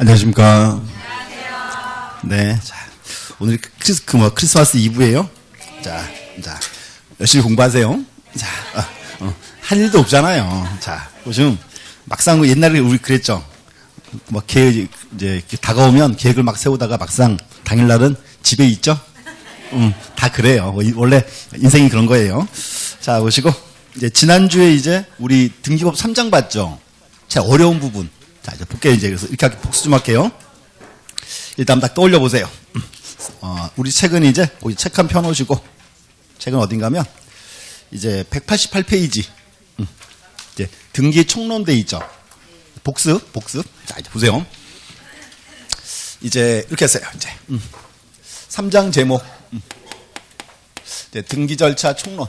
안녕하십니까. 네. 자, 오늘 크리스마스 이브예요. 자, 열심히 공부하세요. 자, 할 일도 없잖아요. 자, 요즘 막상 옛날에 우리 그랬죠. 뭐 계획 이제 다가오면 계획을 막 세우다가 막상 당일날은 집에 있죠. 다 그래요. 원래 인생이 그런 거예요. 자, 보시고 이제 지난주에 이제 우리 등기법 3장 봤죠. 자, 어려운 부분. 자, 이제 볼게요. 이제 그래서 이렇게 복수 좀 할게요. 일단 딱 떠올려 보세요. 우리 책은 이제 거기 책 한 편 오시고, 책은 어딘가 하면 이제 188페이지. 이제 등기 총론돼 있죠. 복습. 자, 이제 보세요. 이제 이렇게 했어요. 이제 3장 제목. 이제 등기 절차 총론.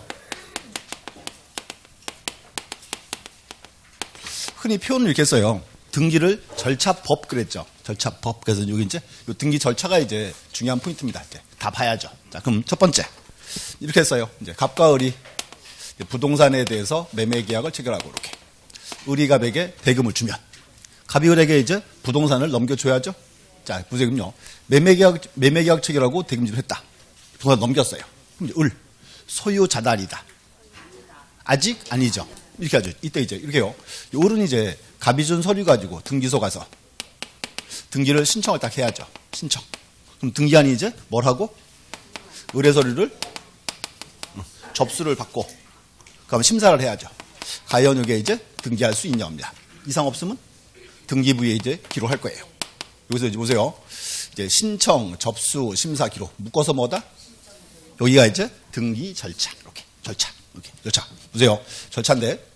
흔히 표현을 이렇게 했어요. 등기를 절차법 그랬죠. 절차법. 그래서 여기 이제 요 등기 절차가 이제 중요한 포인트입니다. 이제 다 봐야죠. 자, 그럼 첫 번째. 이렇게 했어요. 이제 갑과 을이 부동산에 대해서 매매 계약을 체결하고 이렇게. 을이 갑에게 대금을 주면 갑이 을에게 이제 부동산을 넘겨줘야죠. 자, 보세요요. 매매 계약 체결하고 대금질을 했다. 부동산 넘겼어요. 그럼 이제 을 소유 자달이다. 아직 아니죠. 이렇게 하죠. 이때 이제 이렇게요. 을은 이제 갑이 준 서류 가지고 등기소 가서 등기를 신청을 딱 해야죠. 신청. 그럼 등기한이 이제 뭘 하고? 의뢰 서류를 접수를 받고 그럼 심사를 해야죠. 과연 이게 이제 등기할 수 있냐 없냐. 이상 없으면 등기부에 이제 기록할 거예요. 여기서 이제 보세요. 이제 신청, 접수, 심사 기록 묶어서 뭐다? 여기가 이제 등기 절차. 이렇게 절차. 이렇게 절차. 보세요. 절차인데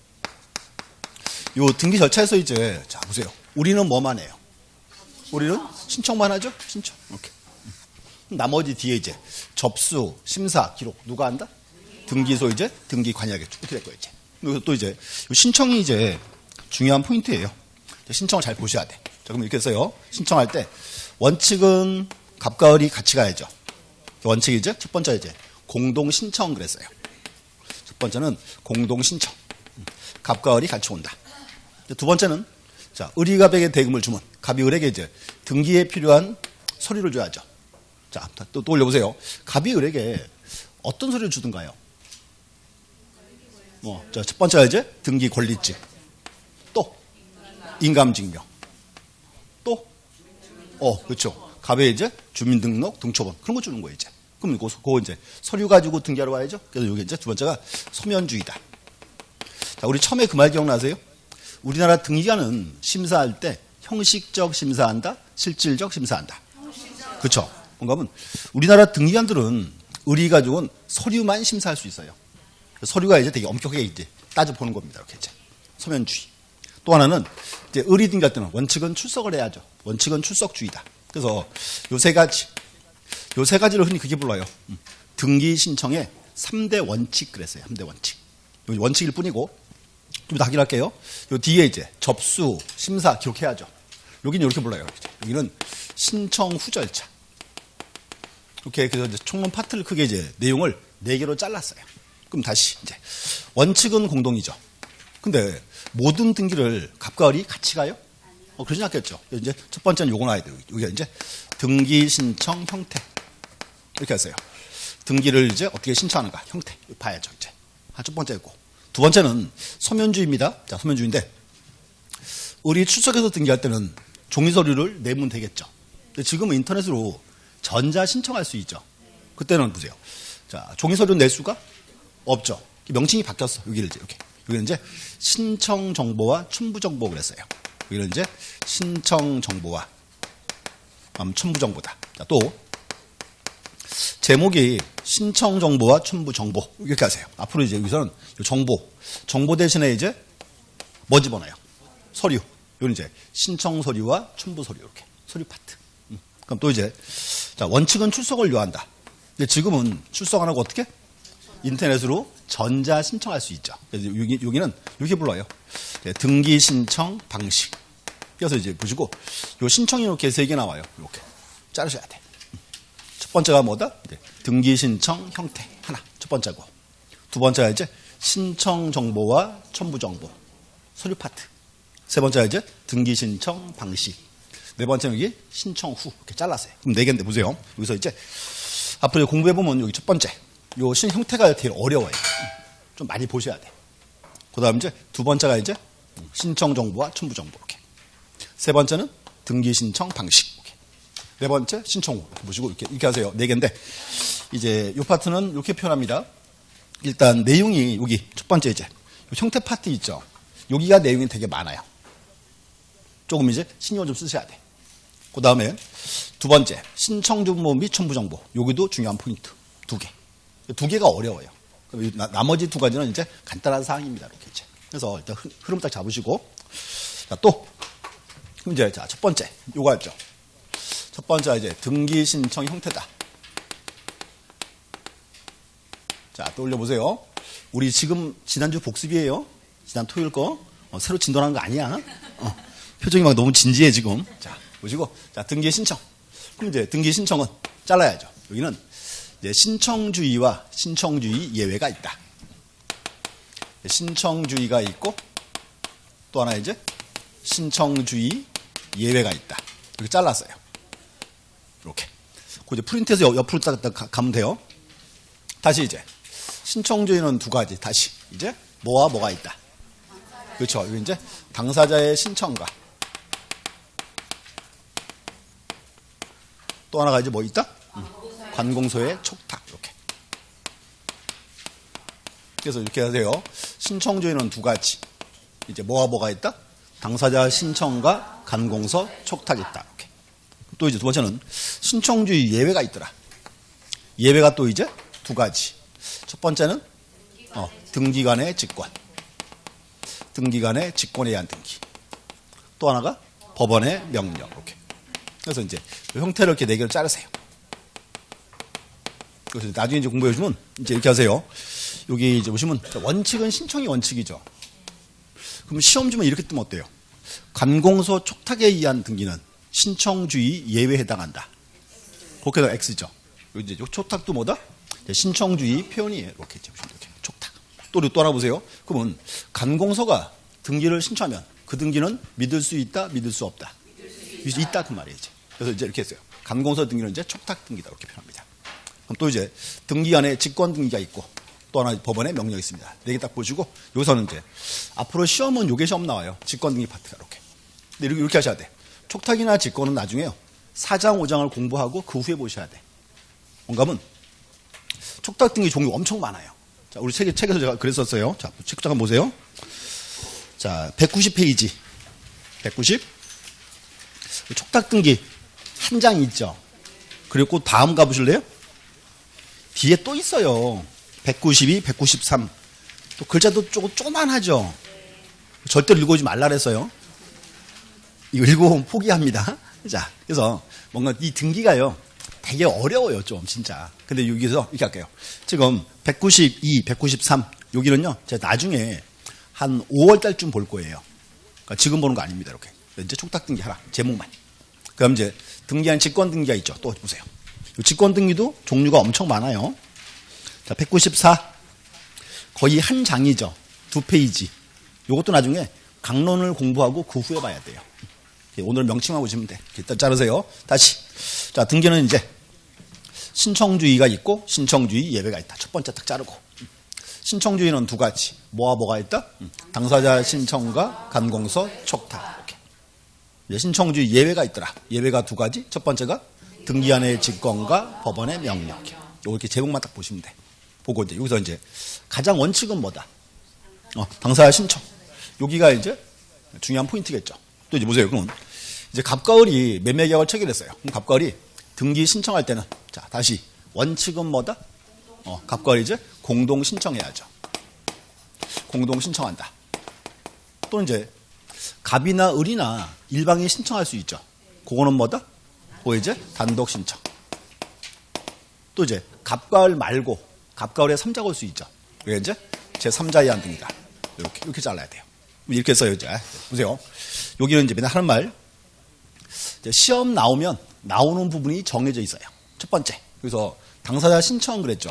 요 등기 절차에서 이제 자 보세요. 우리는 뭐만 해요? 우리는 신청만 하죠? 신청. 이렇게. 나머지 뒤에 이제 접수, 심사, 기록 누가 한다? 등기소 이제 등기 관리하게 이렇게 될 거예요. 이제. 그리고 또 이제 신청이 이제 중요한 포인트예요. 신청을 잘 보셔야 돼. 자, 그럼 이렇게 해서요. 신청할 때 원칙은 갑과 을이 같이 가야죠. 원칙이 이제 첫 번째 이제 공동 신청 그랬어요. 첫 번째는 공동 신청. 갑과 을이 같이 온다. 두 번째는 자, 을이 갑에게 대금을 주면 갑이 을에게 이제 등기에 필요한 서류를 줘야죠. 자, 또 올려보세요. 갑이 을에게 어떤 서류를 주든가요? 자, 첫 번째가 이제 등기 권리증. 또 인감증명. 또 그렇죠. 갑에 이제 주민등록 등초본 그런 거 주는 거예요. 이제. 그럼 그거 이제 서류 가지고 등기하러 와야죠. 그래서 여기 이제 두 번째가 소면주의다. 자, 우리 처음에 그 말 기억나세요? 우리나라 등기관은 심사할 때 형식적 심사한다, 실질적 심사한다. 그렇죠. 뭔가 하면 우리나라 등기관들은 을이 가지고는 서류만 심사할 수 있어요. 서류가 이제 되게 엄격하게 이제 따져보는 겁니다. 이렇게 이제 소면주의. 또 하나는 이제 을이 등기할 때는 원칙은 출석을 해야죠. 원칙은 출석주의다. 그래서 요 세 가지를 흔히 그렇게 불러요. 등기 신청의 3대 원칙 그랬어요. 3대 원칙. 원칙일 뿐이고 좀 더 확인할게요. 요 뒤에 이제 접수, 심사 기록해야죠. 여기는 이렇게 불러요. 여기는 신청 후 절차. 이렇게 그래서 이제 총론 파트를 크게 이제 내용을 4개로 잘랐어요. 그럼 다시 이제 원칙은 공동이죠. 근데 모든 등기를 갑과 을이 같이 가요? 그러진 않겠죠. 이제 첫 번째는 요거 나와야 돼요. 여기가 이제 등기 신청 형태. 이렇게 하세요. 등기를 이제 어떻게 신청하는가 형태 봐야죠. 이제 첫 번째고 두 번째는 소면주의입니다. 자, 소면주의인데 을이 출석해서 등기할 때는 종이 서류를 내면 되겠죠. 근데 지금은 인터넷으로 전자 신청할 수 있죠. 그때는 보세요. 자, 종이 서류 낼 수가 없죠. 명칭이 바뀌었어. 여기를 이제 이렇게. 여기는 이제 신청 정보와 첨부 정보 그랬어요. 여기는 이제 신청 정보와 첨부 정보다. 자, 또 제목이 신청 정보와 첨부 정보 이렇게 하세요. 앞으로 이제 여기서는 정보 대신에 이제 뭐 집어넣어요? 서류. 이건 이제 신청 서류와 첨부 서류 이렇게 서류 파트. 그럼 또 이제 자, 원칙은 출석을 요한다. 근데 지금은 출석 안 하고 어떻게? 인터넷으로 전자 신청할 수 있죠. 그래서 여기는 이렇게 불러요. 등기 신청 방식. 그래서 이제 보시고 요 신청이 이렇게 3개 나와요. 이렇게 자르셔야 돼. 첫 번째가 뭐다? 등기 신청 형태 하나. 첫 번째고. 두 번째가 이제 신청 정보와 첨부 정보. 서류 파트. 세 번째가 이제 등기 신청 방식. 네 번째는 여기 신청 후 이렇게 잘랐어요. 그럼 네 개인데 보세요. 여기서 이제 앞으로 공부해 보면 여기 첫 번째 요 형태가 되게 어려워요. 좀 많이 보셔야 돼. 그다음 이제 두 번째가 이제 신청 정보와 첨부 정보 이렇게. 세 번째는 등기 신청 방식. 이렇게. 네 번째 신청 후 보시고 이렇게 하세요. 네 개인데 이제 요 파트는 이렇게 표현합니다. 일단 내용이 여기 첫 번째 이제 형태 파트 있죠. 여기가 내용이 되게 많아요. 조금 이제 신경 좀 쓰셔야 돼. 그 다음에 두 번째 신청 정보 및 첨부 정보. 여기도 중요한 포인트 두 개. 두 개가 어려워요. 나머지 두 가지는 이제 간단한 사항입니다. 이렇게 이제. 그래서 일단 흐름 딱 잡으시고 자, 또 이제 자, 첫 번째 요거 알죠? 첫 번째 이제 등기 신청 형태다. 자, 떠올려 보세요. 우리 지금 지난주 복습이에요. 지난 토요일 거 새로 진도한 거 아니야. 표정이 막 너무 진지해 지금. 자, 보시고 자 등기 신청. 그럼 이제 등기 신청은 잘라야죠. 여기는 이제 신청주의와 신청주의 예외가 있다. 신청주의가 있고 또 하나 이제 신청주의 예외가 있다. 이렇게 잘랐어요. 이렇게. 그 이제 프린트해서 옆으로 딱 가면 돼요. 다시 이제 신청주의는 두 가지. 다시 이제 뭐와 뭐가 있다. 그렇죠. 이거 이제 당사자의 신청과 또 하나가 이제 뭐 있다? 관공서의 촉탁. 이렇게. 그래서 이렇게 하세요. 신청주의는 두 가지. 이제 뭐와 뭐가 있다? 당사자 신청과 관공서 촉탁이 있다. 이렇게. 또 이제 두 번째는 신청주의 예외가 있더라. 예외가 또 이제 두 가지. 첫 번째는 등기관의 직권. 등기관의 직권에 의한 등기. 또 하나가 법원의 명령. 이렇게. 그래서 이제 형태를 이렇게 네 개를 자르세요. 그래서 나중에 이제 공부해 주면 이제 이렇게 하세요. 여기 이제 보시면 원칙은 신청이 원칙이죠. 그럼 시험 주면 이렇게 뜨면 어때요? 관공서 촉탁에 의한 등기는 신청주의 예외에 해당한다. 그렇게 해서 X죠. 이제 촉탁도 뭐다? 신청주의 표현이에요. 이렇게 보시면 이렇게 촉탁. 또 하나 보세요. 그러면 관공서가 등기를 신청하면 그 등기는 믿을 수 있다, 믿을 수 없다. 믿을 수 있다 그 말이에요. 그래서 이제 이렇게 했어요. 관공서 등기는 이제 촉탁 등기다 이렇게 표현합니다. 그럼 또 이제 등기관에 직권 등기가 있고 또 하나 법원의 명령이 있습니다. 네 개 딱 보시고 여기서는 이제 앞으로 시험은 요게 시험 나와요. 직권 등기 파트가 이렇게. 근데 이렇게 하셔야 돼. 촉탁이나 직권은 나중에요. 4장, 5장을 공부하고 그 후에 보셔야 돼. 뭔가면 촉탁 등기 종류 엄청 많아요. 자, 우리 책에서 제가 그랬었어요. 자, 책 잠깐 보세요. 자, 190페이지. 190. 촉탁 등기 한 장 있죠. 그리고 다음 가보실래요? 뒤에 또 있어요. 192, 193. 또 글자도 조그만하죠. 절대로 읽어오지 말라 그랬어요. 이거 읽어보면 포기합니다. 자, 그래서 뭔가 이 등기가요. 되게 어려워요, 좀, 진짜. 근데 여기서 이렇게 할게요. 지금 192, 193, 여기는요, 제가 나중에 한 5월 달쯤 볼 거예요. 그러니까 지금 보는 거 아닙니다, 이렇게. 이제 촉탁 등기 하라, 제목만. 그럼 이제 등기한 직권 등기가 있죠. 또 보세요. 직권 등기도 종류가 엄청 많아요. 자, 194. 거의 한 장이죠. 2페이지. 이것도 나중에 강론을 공부하고 그 후에 봐야 돼요. 오늘 명칭만 보시면 돼. 일단 자르세요. 다시. 자, 등기는 이제 신청주의가 있고 신청주의 예외가 있다. 첫 번째 딱 자르고. 신청주의는 두 가지. 뭐와 뭐가 있다? 당사자 신청과 관공서 촉탁. 이렇게. 이제 신청주의 예외가 있더라. 예외가 두 가지. 첫 번째가 등기관의 직권과 법원의 명령. 이렇게 제목만 딱 보시면 돼. 보고 이제 여기서 이제 가장 원칙은 뭐다? 당사자 신청. 여기가 이제 중요한 포인트겠죠. 또 이제 보세요. 그러면 이제 갑과을이 매매계약을 체결했어요. 그럼 갑과을이 등기 신청할 때는 자 다시 원칙은 뭐다? 갑과을이 이제 공동 신청해야죠. 공동 신청한다. 또 이제 갑이나 을이나 일방이 신청할 수 있죠. 그거는 뭐다? 그거 이제 단독 신청. 또 이제 갑과 을 말고 갑과 을의 3자가 올 수 있죠. 그게 이제 제3자에 의한 등이다. 이렇게 잘라야 돼요. 이렇게 써요. 이제 보세요. 여기는 이제 맨날 하는 말. 이제 시험 나오면 나오는 부분이 정해져 있어요. 첫 번째. 그래서 당사자 신청 그랬죠.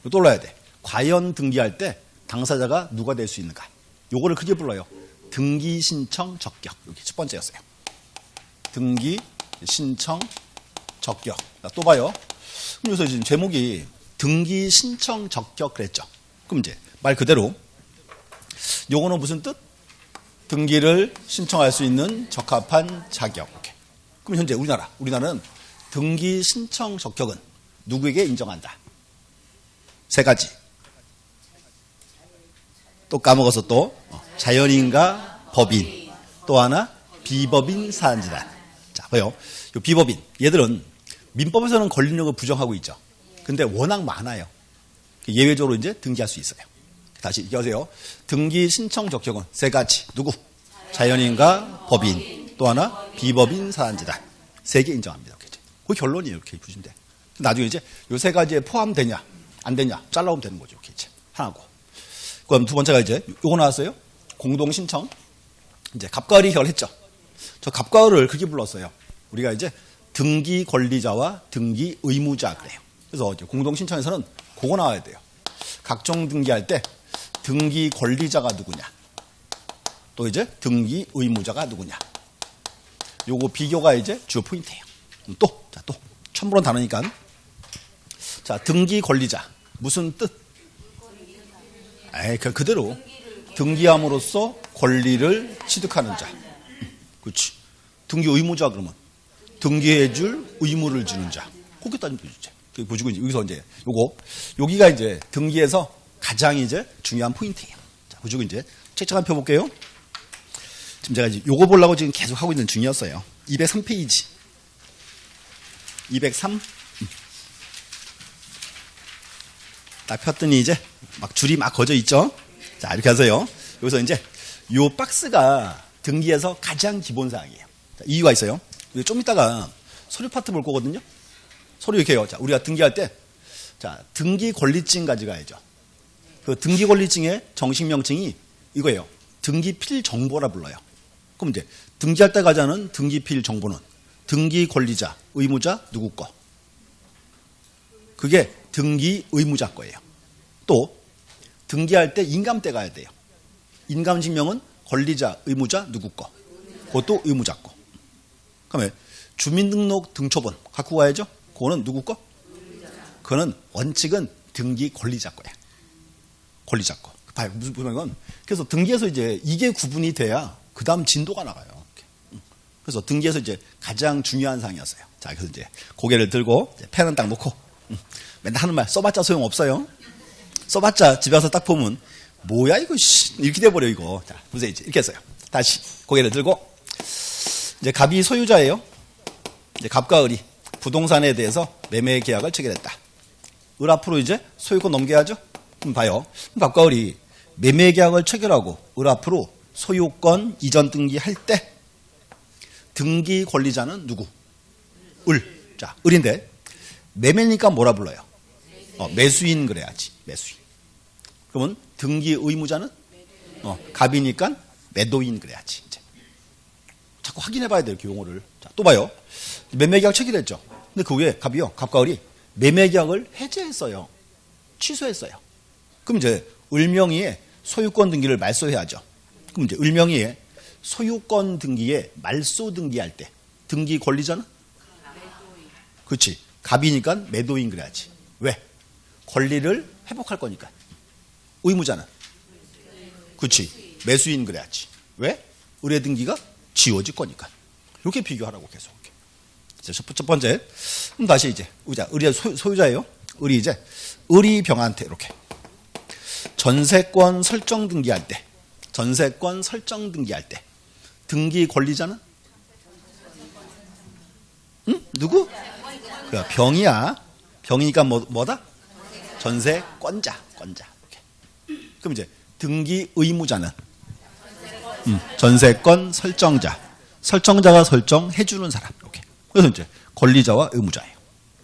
이거 떠올라야 돼. 과연 등기할 때 당사자가 누가 될 수 있는가? 요거를 크게 불러요. 등기 신청 적격. 이게 첫 번째였어요. 등기, 신청, 적격. 또 봐요. 그럼 여기서 지금 제목이 등기, 신청, 적격 그랬죠. 그럼 이제 말 그대로 요거는 무슨 뜻? 등기를 신청할 수 있는 적합한 자격. 이렇게. 그럼 현재 우리나라는 등기, 신청, 적격은 누구에게 인정한다? 세 가지. 또 까먹어서 또 자연인과 법인, 또 하나 비법인 사안지단. 자, 봐요. 요 비법인 얘들은 민법에서는 권리력을 부정하고 있죠. 근데 워낙 많아요. 예외적으로 이제 등기할 수 있어요. 다시 얘기하세요. 등기, 신청, 적격은 세 가지. 누구? 자연인과 법인, 또 하나 비법인 사안지단. 세 개 인정합니다. 그 결론이에요. 이렇게 보시면 돼. 나중에 이제 요 세 가지에 포함되냐 안 되냐 잘라오면 되는 거죠. 이렇게 이제 하나고. 그럼 두 번째가 이제 요거 나왔어요. 공동 신청. 이제 갑과 을이 해결했죠. 저 갑과 을을 그렇게 불렀어요. 우리가 이제 등기 권리자와 등기 의무자 그래요. 그래서 공동 신청에서는 그거 나와야 돼요. 각종 등기할 때 등기 권리자가 누구냐, 또 이제 등기 의무자가 누구냐. 요거 비교가 이제 주요 포인트예요. 또 첨부론 다르니까. 자, 등기 권리자 무슨 뜻? 그대로 등기함으로써 권리를 취득하는 자. 그렇지. 등기 의무자 그러면 등기해줄 의무를 주는 자. 그렇게 따지면 되죠. 보시고 이제 여기서 이제 여기가 이제 등기에서 가장 이제 중요한 포인트예요. 자, 보시고 이제 책장 펴 볼게요. 지금 제가 이제 요거 보려고 지금 계속 하고 있는 중이었어요. 203페이지. 203. 딱 폈더니 이제 막 줄이 막 거져 있죠. 자, 이렇게 하세요. 여기서 이제 요 박스가 등기에서 가장 기본 사항이에요. 자, 이유가 있어요. 좀 이따가 서류 파트 볼 거거든요. 서류 이렇게 해요. 자, 우리가 등기할 때, 자, 등기 권리증 가져가야죠. 그 등기 권리증의 정식 명칭이 이거예요. 등기필 정보라 불러요. 그럼 이제 등기할 때 가져가는 등기필 정보는 등기 권리자, 의무자 누구 거? 그게 등기 의무자 거예요. 또 등기할 때 인감대 가야 돼요. 인감증명은 권리자, 의무자 누구 거? 그것도 의무자 거. 그러면 주민등록 등초본 갖고 가야죠. 그거는 누구 거? 그거는 원칙은 등기 권리자 거야. 권리자 거. 봐요. 무슨 건 그래서 등기에서 이제 이게 구분이 돼야 그 다음 진도가 나가요. 그래서 등기에서 이제 가장 중요한 사항이었어요. 자, 그래서 이제 고개를 들고 펜은 딱 놓고 맨날 하는 말 써봤자 소용없어요. 써봤자 집에 와서 딱 보면 뭐야 이거 이렇게 돼버려 이거. 자, 보세요. 이제 이렇게 했어요. 다시 고개를 들고 이제 갑이 소유자예요. 이제 갑과 을이 부동산에 대해서 매매 계약을 체결했다. 을 앞으로 이제 소유권 넘겨야죠. 그럼 봐요. 갑과 을이 매매 계약을 체결하고 을 앞으로 소유권 이전 등기할 때 등기 권리자는 누구? 을. 자, 을인데 매매니까 뭐라 불러요? 매수인 그래야지. 매수인. 그러면 등기 의무자는 갑이니까 매도인 그래야지. 이제. 자꾸 확인해 봐야 돼요. 그 용어를. 자, 또 봐요. 매매계약 체결했죠. 근데 그 후에 갑과 을이 매매계약을 해제했어요. 취소했어요. 그럼 이제 을명의의 소유권 등기를 말소해야죠. 그럼 이제 을명의의 소유권 등기에 말소 등기할 때 등기 권리자는? 그렇지. 갑이니까 매도인 그래야지. 왜? 권리를 회복할 거니까. 의무자는? 그렇지. 매수인 그래야지. 왜? 을의 등기가 지워질 거니까. 이렇게 비교하라고 계속. 첫 번째. 그럼 다시 이제 을이 소유자예요. 을이 이제 을이 병한테 이렇게 전세권 설정 등기할 때 등기 권리자는? 응? 누구? 그래, 병이야. 병이니까 뭐다? 전세권자. 이렇게. 그럼 이제 등기 의무자는? 전세권 설정자가 설정해주는 사람. 이렇게. 그래서 이제 권리자와 의무자예요.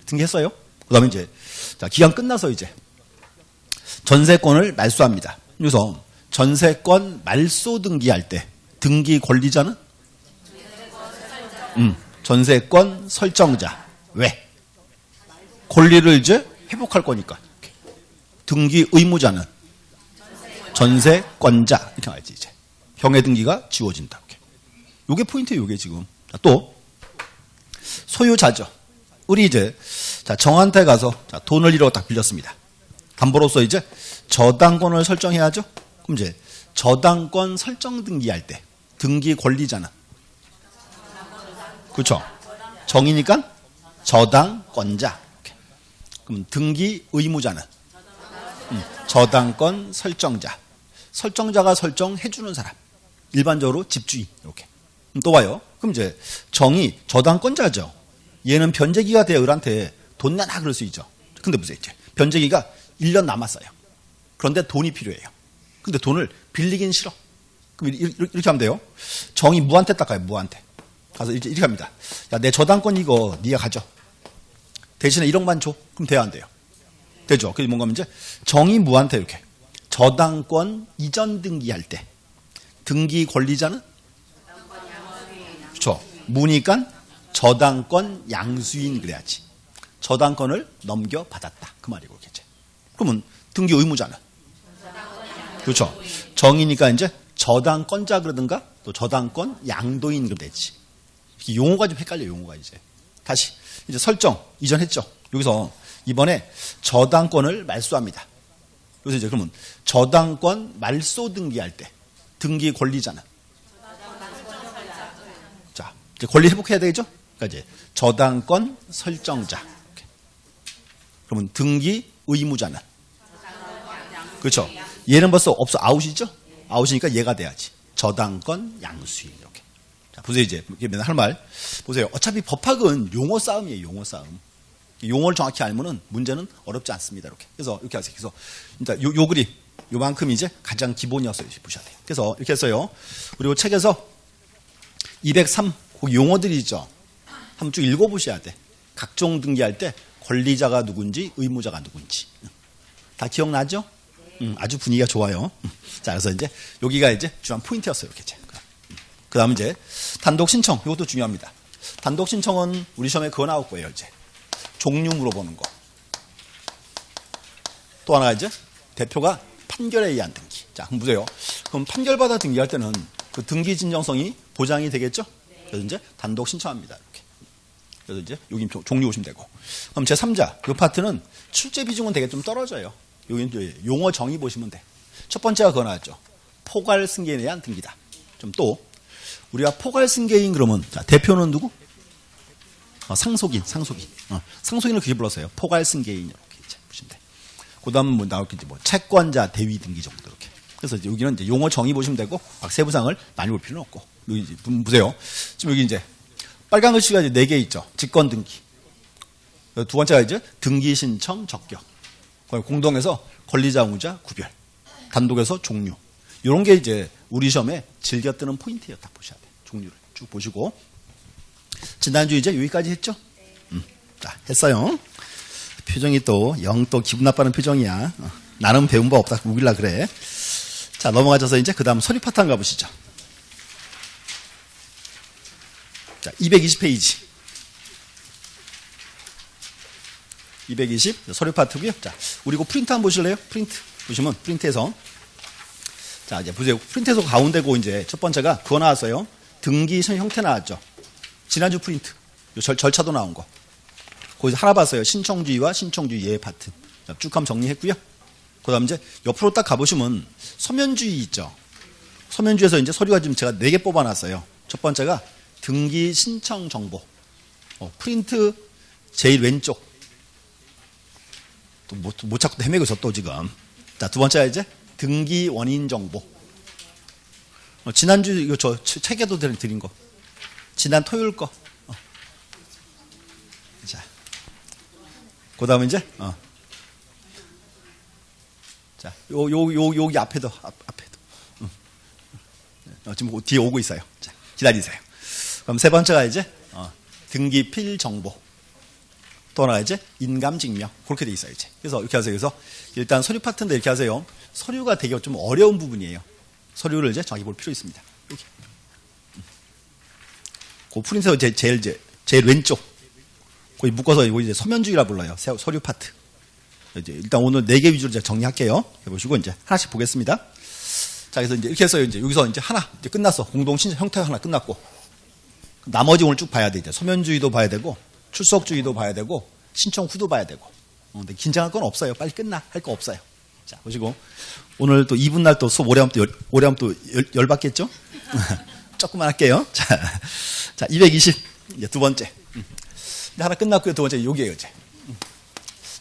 등기했어요. 그 다음에 이제 기간 끝나서 이제 전세권을 말소합니다. 그래서 전세권 말소 등기할 때 등기 권리자는? 전세권 설정자. 왜? 권리를 이제 회복할 거니까. 등기 의무자는? 전세권자. 이렇게 말이지 이제. 형의 등기가 지워진다. 이게 포인트예요. 이게 지금. 자, 또 소유자죠. 우리 이제 자 정한테 가서 자, 돈을 1억 딱 빌렸습니다. 담보로서 이제 저당권을 설정해야죠. 그럼 이제 저당권 설정 등기할 때 등기 권리자는 그렇죠. 정이니까 저당권자. 그럼 등기 의무자는 저당권 설정자. 설정자가 설정해주는 사람. 일반적으로 집주인 이렇게. 또 봐요. 그럼 이제 정이 저당권자죠. 얘는 변제기가 돼을한테 돈 내놔 그럴 수 있죠. 근데 보세요. 이제 변제기가 1년 남았어요. 그런데 돈이 필요해요. 근데 돈을 빌리긴 싫어. 그럼 이렇게 하면 돼요. 정이 무한테 닦아요. 무한테. 가서 이렇게 합니다. 야, 내 저당권 이거 네가 가져. 대신에 1억만 줘. 그럼 돼요, 안 돼요? 되죠. 그게 뭔가 하면 이제 정이 무한테 이렇게 저당권 이전 등기할 때 등기 권리자는 그렇죠. 무니까 저당권 양수인 그래야지. 저당권을 넘겨받았다. 그 말이고 그겠지. 그러면 등기 의무자는 그렇죠. 정이니까 이제 저당권자 그러든가 또 저당권 양도인 그러면 되지. 용어가 좀 헷갈려. 용어가 이제 다시 이제 설정 이전했죠. 여기서 이번에 저당권을 말소합니다. 그래서 이제 그러면 저당권 말소 등기할 때 등기 권리자는 자 이제 권리 회복해야 되겠죠. 그러니까 이제 저당권 설정자. 이렇게. 그러면 등기 의무자는 그렇죠. 얘는 벌써 없어 아웃이죠. 아웃이니까 얘가 돼야지. 저당권 양수인 이렇게. 자 보세요 이제 맨날 할 말 보세요. 어차피 법학은 용어 싸움이에요. 용어 싸움. 용어를 정확히 알면은 문제는 어렵지 않습니다. 이렇게. 그래서 이렇게 하세요. 그래서 일단 요 그림 요만큼 이제 가장 기본이었어요. 보셔야 돼요. 그래서 이렇게 했어요. 그리고 책에서 203 그 용어들이 있죠. 한번 쭉 읽어보셔야 돼. 각종 등기할 때 권리자가 누군지 의무자가 누군지 다 기억나죠? 아주 분위기가 좋아요. 자 그래서 이제 여기가 이제 중요한 포인트였어요. 이렇게. 그 다음 이제 단독 신청 이것도 중요합니다. 단독 신청은 우리 시험에 그거 나올 거예요. 이제 종류 물어보는 거. 또 하나가 이제 대표가 판결에 의한 등기. 자, 그럼 보세요. 그럼 판결받아 등기할 때는 그 등기 진정성이 보장이 되겠죠? 그래서 이제 단독 신청합니다. 이렇게. 그래서 이제 여기 종류 오시면 되고. 그럼 제3자, 이 파트는 출제 비중은 되게 좀 떨어져요. 여기 용어 정의 보시면 돼. 첫 번째가 그거 나왔죠. 포괄 승계인에 대한 등기다. 좀 또 우리가 포괄 승계인 그러면 자, 대표는 누구? 상속인. 상속인을 그렇게 불렀어요. 포괄 승계인 이렇게 이제 보시면 돼. 그다음 뭐 나올겠지 뭐 채권자 대위 등기 정도 이렇게. 그래서 이제 여기는 이제 용어 정의 보시면 되고 막 세부상을 많이 볼 필요는 없고. 여기 이제 보세요. 지금 여기 이제 빨간 글씨가 이제 4개 있죠. 직권 등기. 두 번째가 이제 등기 신청 적격. 공동에서 권리자 의무자 구별. 단독에서 종류. 이런 게 이제 우리 시험에 즐겨 뜨는 포인트예요. 딱 보셔야 돼. 종류를 쭉 보시고. 지난주 이제 여기까지 했죠? 자, 했어요. 표정이 또 영 또 기분 나빠하는 표정이야. 나는 배운 바 없다. 우길라 그래. 자, 넘어가셔서 이제 그 다음 서류 파트 한번 가보시죠. 자, 220페이지. 220 서류 파트고요. 자, 우리 이거 프린트 한번 보실래요? 프린트 보시면 프린트에서 자 이제 보세요. 프린트에서 가운데고 이제 첫 번째가 그거 나왔어요. 등기 형태 나왔죠. 지난주 프린트 절차도 나온 거. 거기서 하나 봤어요. 신청주의와 신청주의 예외 파트. 쭉 한번 정리했고요. 그다음 이제 옆으로 딱 가보시면 서면주의 있죠. 서면주의에서 이제 서류가 지금 제가 4개 뽑아놨어요. 첫 번째가 등기 신청 정보. 프린트 제일 왼쪽. 또 못 찾고 헤매고 있어 또 지금. 자, 두 번째가 이제 등기 원인 정보. 지난주 이거 저 책에도 드린 거. 지난 토요일 거. 자, 그다음에 이제 자, 여기 앞에도. 지금 뒤에 오고 있어요. 자, 기다리세요. 그럼 세 번째가 이제 등기 필 정보. 또 하나가 이제 인감 증명. 그렇게 돼 있어요, 이제. 그래서 이렇게 하세요. 그래서 일단 서류 파트인데 이렇게 하세요. 서류가 되게 좀 어려운 부분이에요. 서류를 이제 정확히 볼 필요 있습니다. 이렇게. 그 프린트에서 제일 왼쪽. 거기 묶어서 이거 이제 서면주의라 불러요. 서류 파트. 이제 일단 오늘 4개 위주로 제가 정리할게요. 해보시고 이제 하나씩 보겠습니다. 자, 그래서 이제 이렇게 해서 이제 여기서 이제 하나 이제 끝났어. 공동 신청 형태가 하나 끝났고. 나머지 오늘 쭉 봐야 돼. 이제 서면주의도 봐야 되고, 출석주의도 봐야 되고, 신청 후도 봐야 되고. 근데 긴장할 건 없어요. 빨리 끝나. 할 거 없어요. 자, 보시고. 오늘 또 2분 날 또 수업 오래 하면 또 열받겠죠? 조금만 할게요. 자, 220. 이제 두 번째. 이제 하나 끝났고요. 두 번째, 요게요, 이제.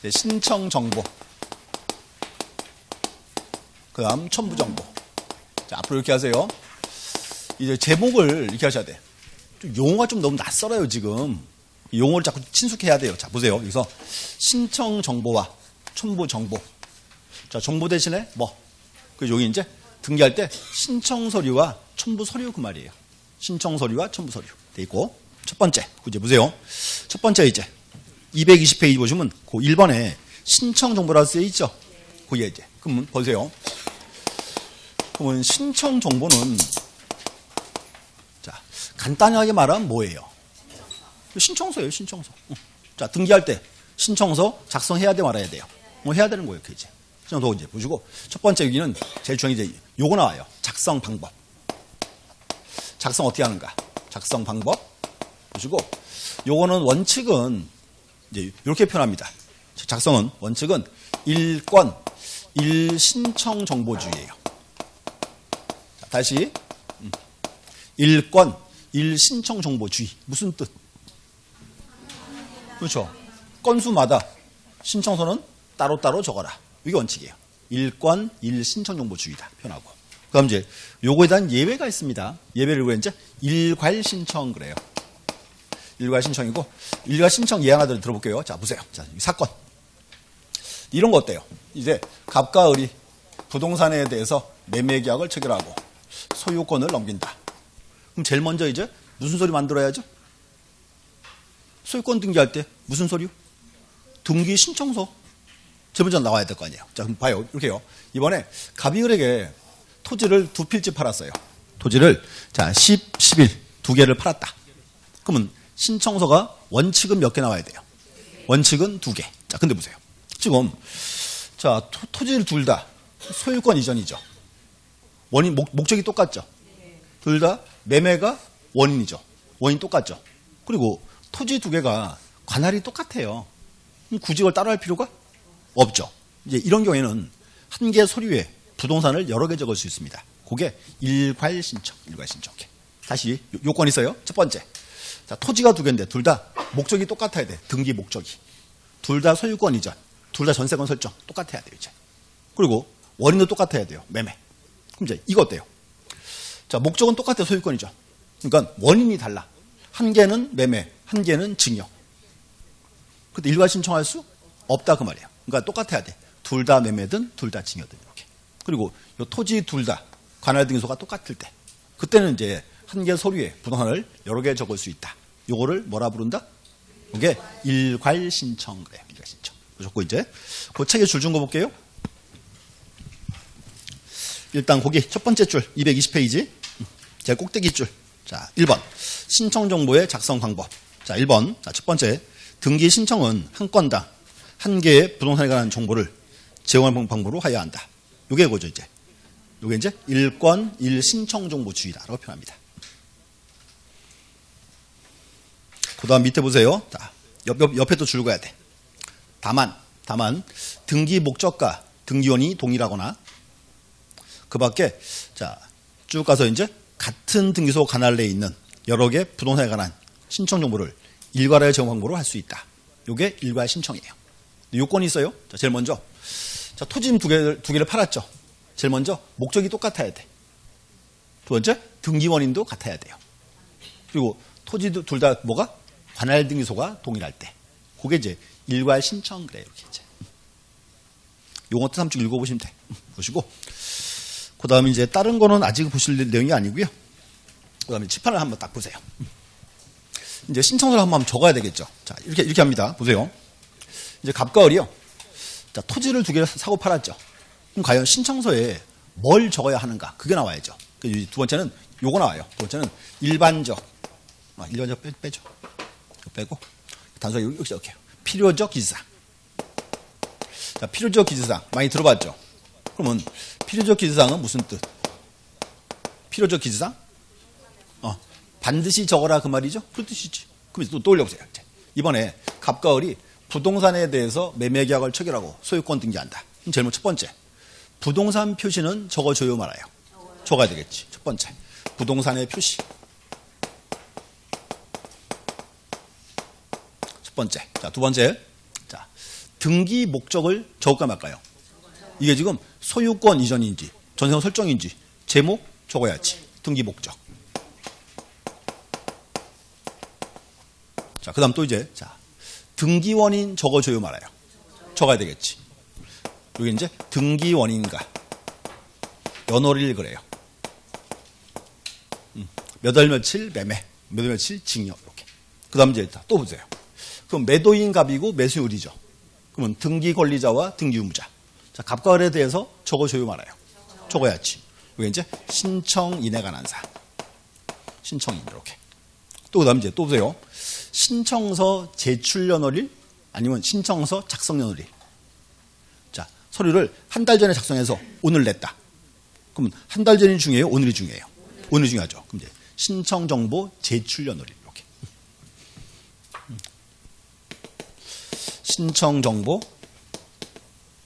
신청 정보. 그 다음, 첨부 정보. 자, 앞으로 이렇게 하세요. 이제 제목을 이렇게 하셔야 돼. 용어가 좀 너무 낯설어요, 지금. 용어를 자꾸 친숙해야 돼요. 자, 보세요. 여기서 신청 정보와 첨부 정보. 자, 정보 대신에 뭐? 그 여기 이제 등기할 때 신청 서류와 첨부 서류 그 말이에요. 신청 서류와 첨부 서류 돼 있고. 첫 번째. 이제 보세요. 첫 번째 이제 220페이지 보시면 그 1번에 신청 정보라고 쓰여 있죠. 그게 이제. 그러면 보세요. 그러면 신청 정보는 자, 간단하게 말하면 뭐예요? 신청서예요, 신청서. 자, 등기할 때 신청서 작성해야 돼, 말아야 돼요. 뭐 해야 되는 거예요, 그 이제. 신청서 이제 보시고 첫 번째 여기는 제일 중요한 게 이제 요거 나와요. 작성 방법. 작성 어떻게 하는가? 작성 방법 보시고 요거는 원칙은 이제 이렇게 표현합니다. 작성은 원칙은 1권 1신청 정보주의예요. 자, 다시 1권 1신청 정보주의. 무슨 뜻? 그렇죠. 건수마다 신청서는 따로따로 적어라. 이게 원칙이에요. 1권 1신청 정보주의다. 표현하고. 그럼 이제 요거에 대한 예외가 있습니다. 예외를 왜 이제 일괄 신청 그래요. 일괄 신청이고 일괄 신청 예항하도록 들어볼게요. 자, 보세요. 자, 사건. 이런 거 어때요? 이제 갑과 을이 부동산에 대해서 매매 계약을 체결하고 소유권을 넘긴다. 그럼 제일 먼저 이제 무슨 서류 만들어야죠? 소유권 등기할 때 무슨 서류? 등기 신청서. 제일 먼저 나와야 될 거 아니에요. 자, 그럼 봐요. 이렇게요. 이번에 갑이 을에게 토지를 2필지 팔았어요. 토지를 자 10, 11 두 개를 팔았다. 그러면 신청서가 원칙은 몇 개 나와야 돼요? 원칙은 2개. 자, 근데 보세요. 지금 자 토지를 둘 다 소유권 이전이죠. 원인 목적이 똑같죠. 둘 다 매매가 원인이죠. 원인 똑같죠. 그리고 토지 2개가 관할이 똑같아요. 그럼 굳이 이걸 따로 할 필요가 없죠. 이제 이런 경우에는 한 개 서류에 부동산을 여러 개 적을 수 있습니다. 그게 일괄 신청. 다시 요건이 있어요. 첫 번째. 자, 토지가 2개인데 둘 다 목적이 똑같아야 돼. 등기 목적이. 둘 다 소유권 이전. 둘 다 전세권 설정. 똑같아야 돼요, 이제. 그리고 원인도 똑같아야 돼요. 매매. 그럼 이제 이거 어때요? 자, 목적은 똑같아요. 소유권이죠. 그러니까 원인이 달라. 한 개는 매매, 한 개는 증여. 근데 일괄 신청할 수 없다 그 말이에요. 그러니까 똑같아야 돼. 둘 다 매매든 둘 다 증여든 이렇게. 그리고 요 토지 둘 다 관할 등기소가 똑같을 때 그때는 이제 한 개 서류에 부동산을 여러 개 적을 수 있다. 요거를 뭐라 부른다? 이게 일괄 신청 그래요. 일괄 신청. 그렇고 이제 그 책에 줄 준 거 볼게요. 일단 거기 첫 번째 줄 220페이지 제 꼭대기 줄. 자, 1번 신청 정보의 작성 방법. 자, 1번. 자, 첫 번째 등기 신청은 한 건당 한 개의 부동산에 관한 정보를 제공하는 방법으로 하여야 한다. 요게 뭐죠, 이제? 요게 이제 1권 1신청 정보주의다라고 표현합니다. 그 다음 밑에 보세요. 자, 옆에 또 줄 그어야 돼. 다만 등기 목적과 등기원이 동일하거나 그 밖에 자, 쭉 가서 이제 같은 등기소 관할 내에 있는 여러 개 부동산에 관한 신청 정보를 일괄하여 제공 방법으로 할 수 있다. 요게 일괄 신청이에요. 요건이 있어요. 자, 제일 먼저 자, 토지 두 개를 팔았죠. 제일 먼저 목적이 똑같아야 돼. 두 번째 등기원인도 같아야 돼요. 그리고 토지도 둘 다 뭐가? 관할 등기소가 동일할 때. 그게 이제 일괄 신청 그래요. 이렇게 이제. 요것도 한번 쭉 읽어보시면 돼. 보시고 그 다음에 이제 다른 거는 아직 보실 내용이 아니고요. 그 다음에 칠판을 한번 딱 보세요. 이제 신청서를 한번 적어야 되겠죠. 자, 이렇게 합니다. 보세요. 이제 갑과 을이요. 자, 토지를 2개를 사고 팔았죠. 그럼 과연 신청서에 뭘 적어야 하는가? 그게 나와야죠. 두 번째는 요거 나와요. 두 번째는 일반적. 일반적 빼죠. 빼고. 단순하게 이렇게 해요. 필요적 기지사항. 자, 필요적 기지사항. 많이 들어봤죠? 그러면 필요적 기지사항은 무슨 뜻? 필요적 기지사항? 반드시 적어라 그 말이죠? 그 뜻이지. 그럼 또 떠올려보세요. 이번에 갑과 을이 부동산에 대해서 매매계약을 체결하고 소유권 등기한다. 그럼 제일 먼저 첫 번째, 부동산 표시는 적어줘요 말아요? 적어야 되겠지. 첫 번째, 부동산의 표시. 첫 번째. 자, 두 번째, 자, 등기 목적을 적을까 말까요? 이게 지금 소유권 이전인지 전세권 설정인지 제목 적어야지. 등기 목적. 자, 그 다음 또 이제, 자, 등기 원인 적어줘요 말아요? 적어야 되겠지. 여기 이제 등기 원인과 연월일 그래요. 몇 월 며칠 매매, 몇 월 며칠 징역, 이렇게. 그 다음 이제 또 보세요. 그럼 매도인 갑이고 매수율이죠. 그러면 등기 권리자와 등기 의무자. 자, 갑과 을에 대해서 적어줘요 말아요? 적어야지. 여기 이제 신청인에 관한 사항. 신청인, 이렇게. 또 그 다음 이제 또 보세요. 신청서 제출 연월일 아니면 신청서 작성 연월일. 자, 서류를 한 달 전에 작성해서 오늘 냈다. 그럼 한 달 전이 중요해요? 오늘이 중요해요? 오늘이 중요하죠. 그럼 이제 신청 정보 제출 연월일, 이렇게. 신청 정보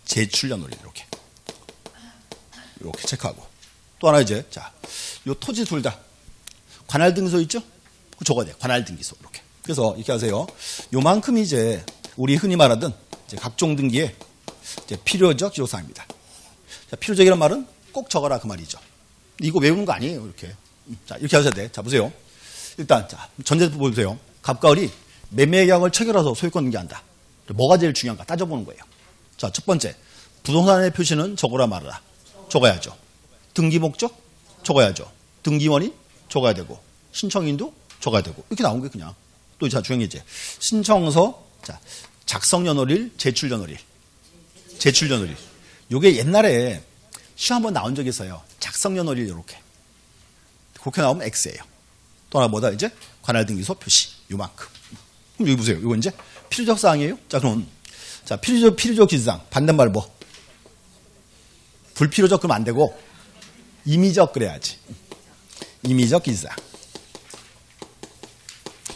제출 연월일, 이렇게. 이렇게 체크하고. 또 하나 이제, 자, 요 토지 둘 다 관할 등기소 있죠? 그거 적어야 돼요. 관할 등기소, 이렇게. 그래서 이렇게 하세요. 요만큼이 이제 우리 흔히 말하던 이제 각종 등기의 이제 필요적 기록사항입니다. 자, 필요적이란 말은 꼭 적어라 그 말이죠. 이거 외우는 거 아니에요, 이렇게. 자, 이렇게 하셔야 돼. 자, 보세요. 일단, 자, 전제부 보세요. 갑과 을이 매매계약을 체결해서 소유권 등기한다. 뭐가 제일 중요한가 따져보는 거예요. 자, 첫 번째, 부동산의 표시는 적어라 말아라? 적어야죠. 등기 목적? 적어야죠. 등기 원인? 적어야 되고, 신청인도 적어야 되고, 이렇게 나온 게 그냥. 또 자, 중요한 게 이제, 신청서, 자, 작성 연월일, 제출 연월일. 제출 연월일. 요게 옛날에 시험 한번 나온 적이 있어요. 작성 연월일, 이렇게. 그렇게 나오면 X예요. 또 하나 뭐다, 이제? 관할 등기소 표시. 요만큼. 그럼 여기 보세요. 이거 이제 필요적 사항이에요. 자, 그럼, 자, 필요적 기술사항. 반대말 뭐? 불필요적 그러면 안 되고, 임의적 그래야지. 임의적 기술사항.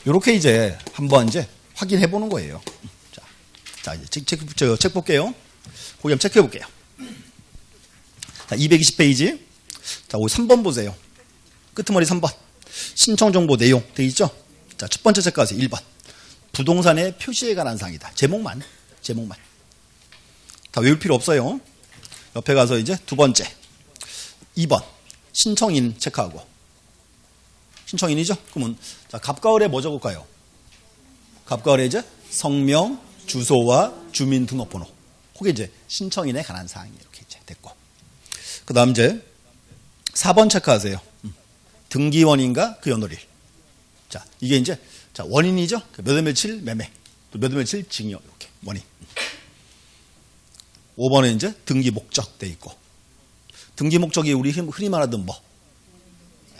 요렇게 이제 한번 이제 확인해 보는 거예요. 자, 이제 책 볼게요. 거기 한번 체크해 볼게요. 자, 220페이지. 자, 거기 3번 보세요. 끄트머리 3번. 신청 정보 내용 돼 있죠? 자, 첫 번째 체크하세요. 1번. 부동산의 표시에 관한 사항이다. 제목만. 다 외울 필요 없어요. 옆에 가서 이제 두 번째. 2번. 신청인 체크하고. 신청인이죠? 그러면, 자, 갑과 을에 뭐 적을까요? 갑과 을에 이제 성명, 주소와 주민등록번호. 그게 이제 신청인에 관한 사항이 이렇게 이제 됐고. 그 다음 이제 4번 체크하세요. 등기원인과 그 연월일. 자, 이게 이제, 자, 원인이죠? 몇 월 며칠 매매. 또 몇 월 며칠 징역. 이렇게. 원인. 5번에 이제 등기 목적 돼 있고. 등기 목적이 우리 흔히 말하던 뭐?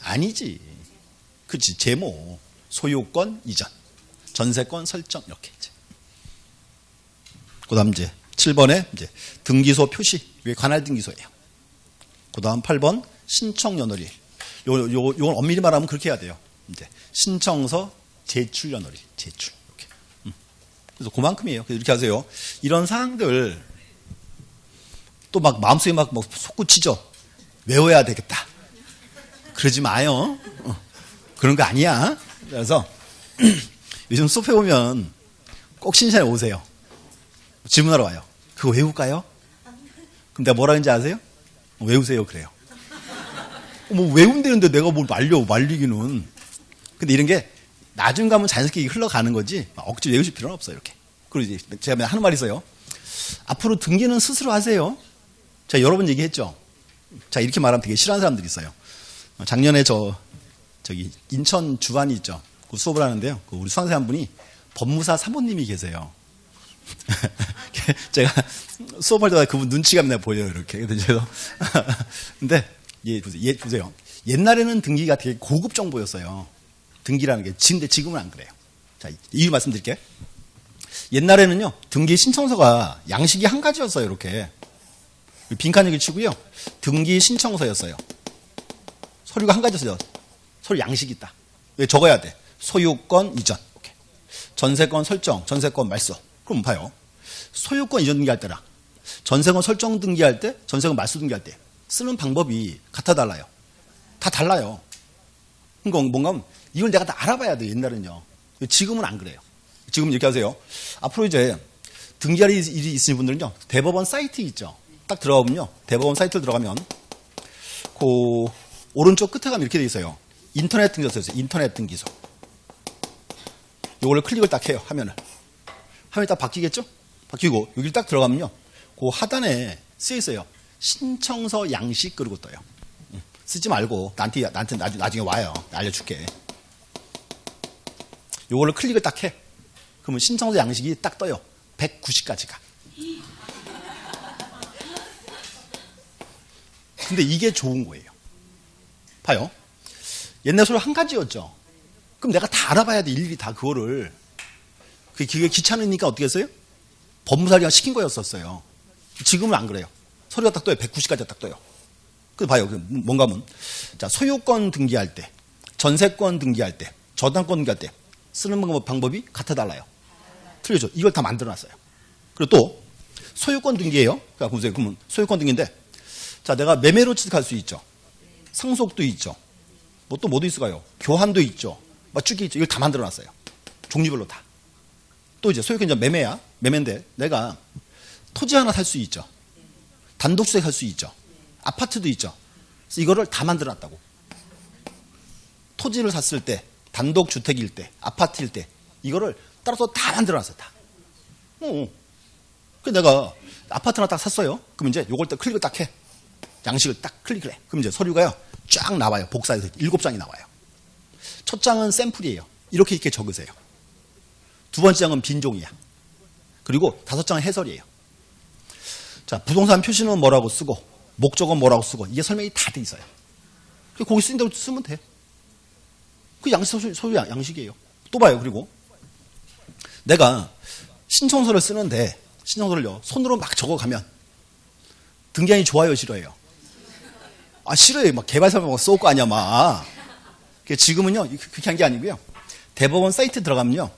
아니지. 그치. 제목. 소유권 이전. 전세권 설정. 이렇게 이제. 그 다음 이제 7번에 이제 등기소 표시. 이게 관할 등기소예요. 그 다음 8번 신청 연월일. 요건 엄밀히 말하면 그렇게 해야 돼요. 이제 신청서 제출 연월일. 제출. 이렇게. 그래서 그만큼이에요. 그래서 이렇게 하세요. 이런 사항들 또 막 마음속에 막 솟구치죠. 외워야 되겠다. 그러지 마요. 그런 거 아니야. 그래서 요즘 수업해 보면 꼭 신천에 오세요. 질문하러 와요. 그거 외울까요? 그럼 내가 뭐라 하는지 아세요? 외우세요. 그래요. 뭐 외운다는데 내가 뭘 말리기는. 근데 이런 게 나중 가면 자연스럽게 흘러가는 거지 억지 외우실 필요는 없어요. 이렇게. 그리고 이제 제가 하는 말이 있어요. 앞으로 등기는 스스로 하세요. 제가 여러 번 얘기했죠. 자, 이렇게 말하면 되게 싫어하는 사람들이 있어요. 작년에 저기 인천 주반이 있죠. 그 수업을 하는데요. 그 우리 수강생 한 분이 법무사 사모님이 계세요. 제가 수업할 때마다 그분 눈치가 맨날 보여요. 이렇게. 근데 얘 보세요. 옛날에는 등기가 되게 고급 정보였어요. 등기라는 게. 근데 지금은 안 그래요. 자, 이유 말씀드릴게요. 옛날에는요, 등기 신청서가 양식이 한 가지였어요. 이렇게. 빈칸 여기 치고요. 등기 신청서였어요. 서류가 한 가지였어요. 서류 양식이 있다. 왜 적어야 돼? 소유권 이전. 오케이. 전세권 설정, 전세권 말소. 그럼 봐요. 소유권 이전 등기할 때랑 전세권 설정 등기할 때, 전세권 말소 등기할 때 쓰는 방법이 같아 달라요. 다 달라요. 그러니까 뭔가 하면 이걸 내가 다 알아봐야 돼, 옛날은요. 지금은 안 그래요. 지금 이렇게 하세요. 앞으로 이제 등기할 일이 있으신 분들은요, 대법원 사이트 있죠. 딱 들어가면요, 대법원 사이트를 들어가면 그 오른쪽 끝에 가면 이렇게 돼 있어요. 인터넷 등기소 있어요. 인터넷 등기소. 이걸 클릭을 딱 해요. 화면을 딱 바뀌겠죠? 바뀌고 여기를 딱 들어가면요, 그 하단에 쓰여 있어요. 신청서 양식. 그러고 떠요. 쓰지 말고 나한테 나중에 와요. 알려줄게. 요거를 클릭을 딱 해. 그러면 신청서 양식이 딱 떠요. 190까지 가. 근데 이게 좋은 거예요. 봐요. 옛날 소리 한 가지였죠. 그럼 내가 다 알아봐야 돼. 일일이 다 그거를. 그게 귀찮으니까 어떻게 했어요? 법무사리가 시킨 거였었어요. 지금은 안 그래요. 서류가 딱 떠요. 190까지 딱 떠요. 그 봐요. 뭔가 하면, 자, 소유권 등기할 때, 전세권 등기할 때, 저당권 등기할 때 쓰는 방법이 같아 달라요. 틀리죠. 이걸 다 만들어놨어요. 그리고 또 소유권 등기예요. 그러니까 보세요. 그러면 소유권 등기인데, 자, 내가 매매로 취득할 수 있죠. 상속도 있죠. 뭐 또 뭐도 있을까요? 교환도 있죠. 맞추기 있죠. 이걸 다 만들어놨어요. 종류별로 다. 또 이제 소유권 이제 매매야. 매매인데 내가 토지 하나 살 수 있죠. 단독주택 할 수 있죠. 아파트도 있죠. 그래서 이거를 다 만들어놨다고. 토지를 샀을 때, 단독주택일 때, 아파트일 때 이거를 따라서 다 만들어놨어요. 다. 그래서 내가 아파트 하나 딱 샀어요. 그럼 이제 요걸 딱 클릭을 딱 해. 양식을 딱 클릭을 해. 그럼 이제 서류가요, 쫙 나와요. 복사해서 7장이 나와요. 첫 장은 샘플이에요. 이렇게 적으세요. 두 번째 장은 빈종이야. 그리고 5장은 해설이에요. 자, 부동산 표시는 뭐라고 쓰고, 목적은 뭐라고 쓰고, 이게 설명이 다 돼 있어요. 거기 쓰는 대로 쓰면 돼. 그 소유 양식이에요. 또 봐요. 그리고 내가 신청서를 쓰는데, 신청서를요, 손으로 막 적어가면 등기한이 좋아요, 싫어해요? 아, 싫어요. 막 개발사만 쏠 거 아니야, 막. 지금은요, 그렇게 한 게 아니고요. 대법원 사이트 들어가면요,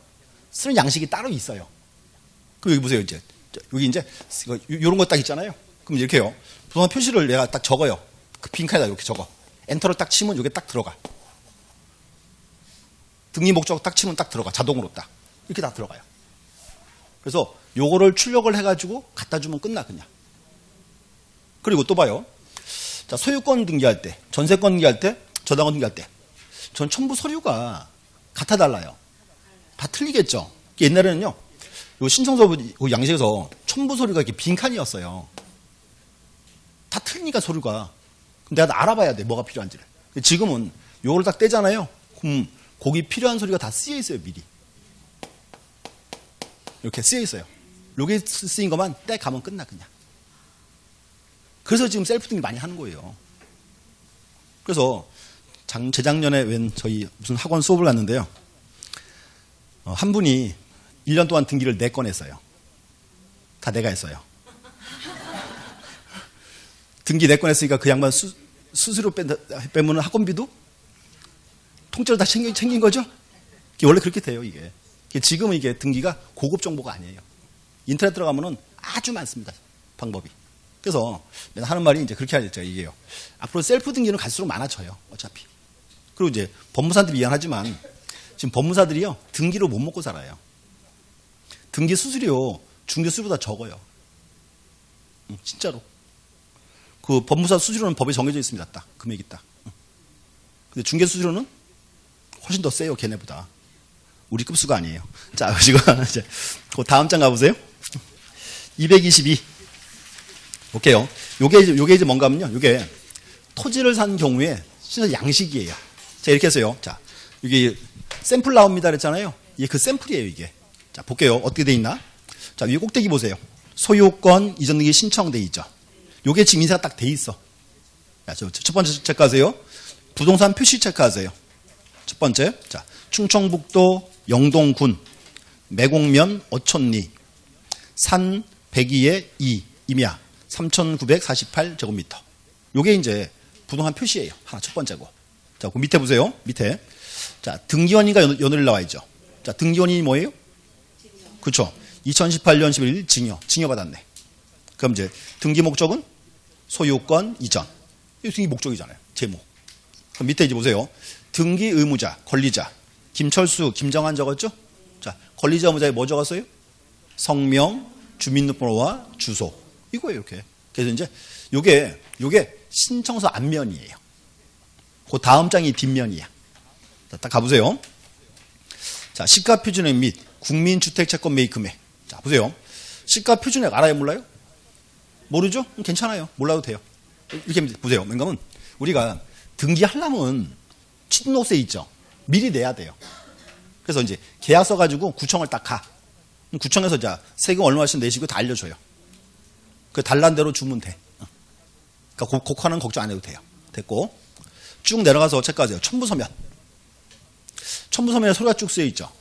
쓰는 양식이 따로 있어요. 그럼 여기 보세요, 이제. 여기 이제, 요런 거 딱 있잖아요. 그럼 이렇게 해요. 부동산 표시를 내가 딱 적어요. 그 빈칸에다 이렇게 적어. 엔터를 딱 치면 이게 딱 들어가. 등기 목적 딱 치면 딱 들어가. 자동으로 딱. 이렇게 다 들어가요. 그래서 요거를 출력을 해가지고 갖다 주면 끝나, 그냥. 그리고 또 봐요. 자, 소유권 등기할 때, 전세권 등기할 때, 저당권 등기할 때. 전 첨부 서류가 같아 달라요. 다 틀리겠죠? 옛날에는요, 요 신청서 양식에서 첨부 서류가 이렇게 빈칸이었어요. 다 틀리니까 서류가. 내가 다 알아봐야 돼, 뭐가 필요한지를. 지금은 요걸 딱 떼잖아요. 그럼 거기 필요한 서류가 다 쓰여 있어요, 미리. 이렇게 쓰여 있어요. 여기 쓰인 것만 떼 가면 끝나, 그냥. 그래서 지금 셀프 등기 많이 하는 거예요. 그래서 재작년에 웬 저희 무슨 학원 수업을 갔는데요. 한 분이 1년 동안 등기를 4건 했어요. 다 내가 했어요. 등기 4건 했으니까 그 양반 수수료 빼면 학원비도 통째로 다 챙긴 거죠? 원래 그렇게 돼요, 이게. 지금은 이게 등기가 고급 정보가 아니에요. 인터넷 들어가면은 아주 많습니다, 방법이. 그래서 내가 하는 말이 이제 그렇게 하겠죠, 이게요. 앞으로 셀프 등기는 갈수록 많아져요, 어차피. 그리고 이제 법무사들이 미안하지만 지금 법무사들이요, 등기로 못 먹고 살아요. 등기 수수료 중개 수수료보다 적어요. 진짜로. 그 법무사 수수료는 법에 정해져 있습니다, 딱 금액이 딱. 근데 중개 수수료는 훨씬 더 세요, 걔네보다. 우리 급수가 아니에요. 자, 지금 이제 그 다음 장 가보세요. 222. 볼게요. 요게 이제 뭔가 하면요. 요게 토지를 산 경우에 진짜 양식이에요. 자, 이렇게 해서요. 자, 이게 샘플 나옵니다 그랬잖아요. 이게 그 샘플이에요, 이게. 자, 볼게요. 어떻게 돼 있나? 자, 위에 꼭대기 보세요. 소유권 이전 등기 신청돼 있죠. 요게 지금 인사가 딱 돼 있어. 자, 첫 번째 체크하세요. 부동산 표시 체크하세요. 첫 번째. 자, 충청북도 영동군 매곡면 어촌리 산 102의 2 임야 3,948제곱미터. 요게 이제 부동산 표시예요. 하나 첫 번째고. 자, 그 밑에 보세요. 밑에. 자, 등기원인과 연월일 나와 있죠. 자, 등기원인이 뭐예요? 그렇죠. 2018년 11일 증여받았네. 그럼 이제 등기 목적은 소유권 이전. 이 등기 목적이잖아요. 제목. 그럼 밑에 이제 보세요. 등기 의무자, 권리자. 김철수, 김정한 적었죠? 자, 권리자 의무자에 뭐 적었어요? 성명, 주민등록번호와 주소. 이거예요, 이렇게. 그래서 이제 요게 신청서 앞면이에요. 그 다음 장이 뒷면이야. 자, 딱 가보세요. 자, 시가 표준액 및 국민주택채권 매입 금액. 자, 보세요. 시가 표준액 알아요, 몰라요? 모르죠? 괜찮아요. 몰라도 돼요. 이렇게 보세요. 왜냐면 우리가 등기하려면 취등록세 있죠. 미리 내야 돼요. 그래서 이제 계약서 가지고 구청을 딱 가. 구청에서 자 세금 얼마씩 내시고 다 알려줘요. 그 달란 대로 주면 돼. 그러니까 곡화는 걱정 안 해도 돼요. 됐고 쭉 내려가서 체크하세요. 첨부서면. 첨부서면에 서류가 쭉 쓰여 있죠.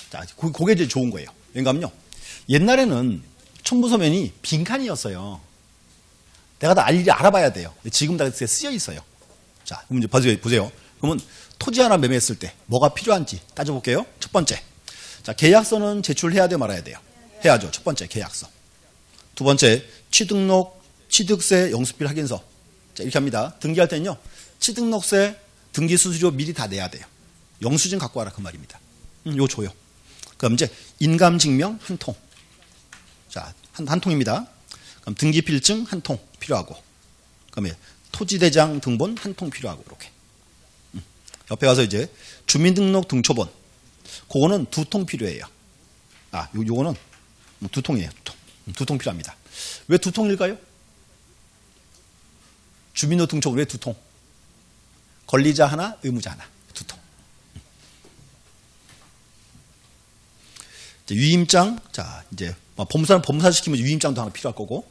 자, 그게 제일 좋은 거예요. 왜냐면요. 옛날에는 첨부서면이 빈칸이었어요. 내가 다 일일이 알아봐야 돼요. 지금 다 쓰여 있어요. 자, 그럼 이제 보세요. 그러면 토지 하나 매매했을 때 뭐가 필요한지 따져볼게요. 첫 번째. 자, 계약서는 제출해야 돼 말아야 돼요. 해야죠. 첫 번째 계약서. 두 번째 취등록, 취득세, 영수필 확인서. 자, 이렇게 합니다. 등기할 때는요. 취등록세, 등기 수수료 미리 다 내야 돼요. 영수증 갖고 와라 그 말입니다. 요 줘요. 그럼 이제 인감증명 한 통. 자, 한 통입니다. 그럼 등기필증 한 통 필요하고. 그다음에 토지대장 등본 한 통 필요하고 이렇게. 옆에 가서 이제 주민등록 등초본. 그거는 2통 필요해요. 아, 요거는 2통이에요. 2통. 2통 필요합니다. 왜 2통일까요? 주민등록 등초본 왜 2통? 권리자 하나, 의무자 하나. 2통. 유임장. 자, 이제 법무사는 법무사 시키면 유임장도 하나 필요할 거고.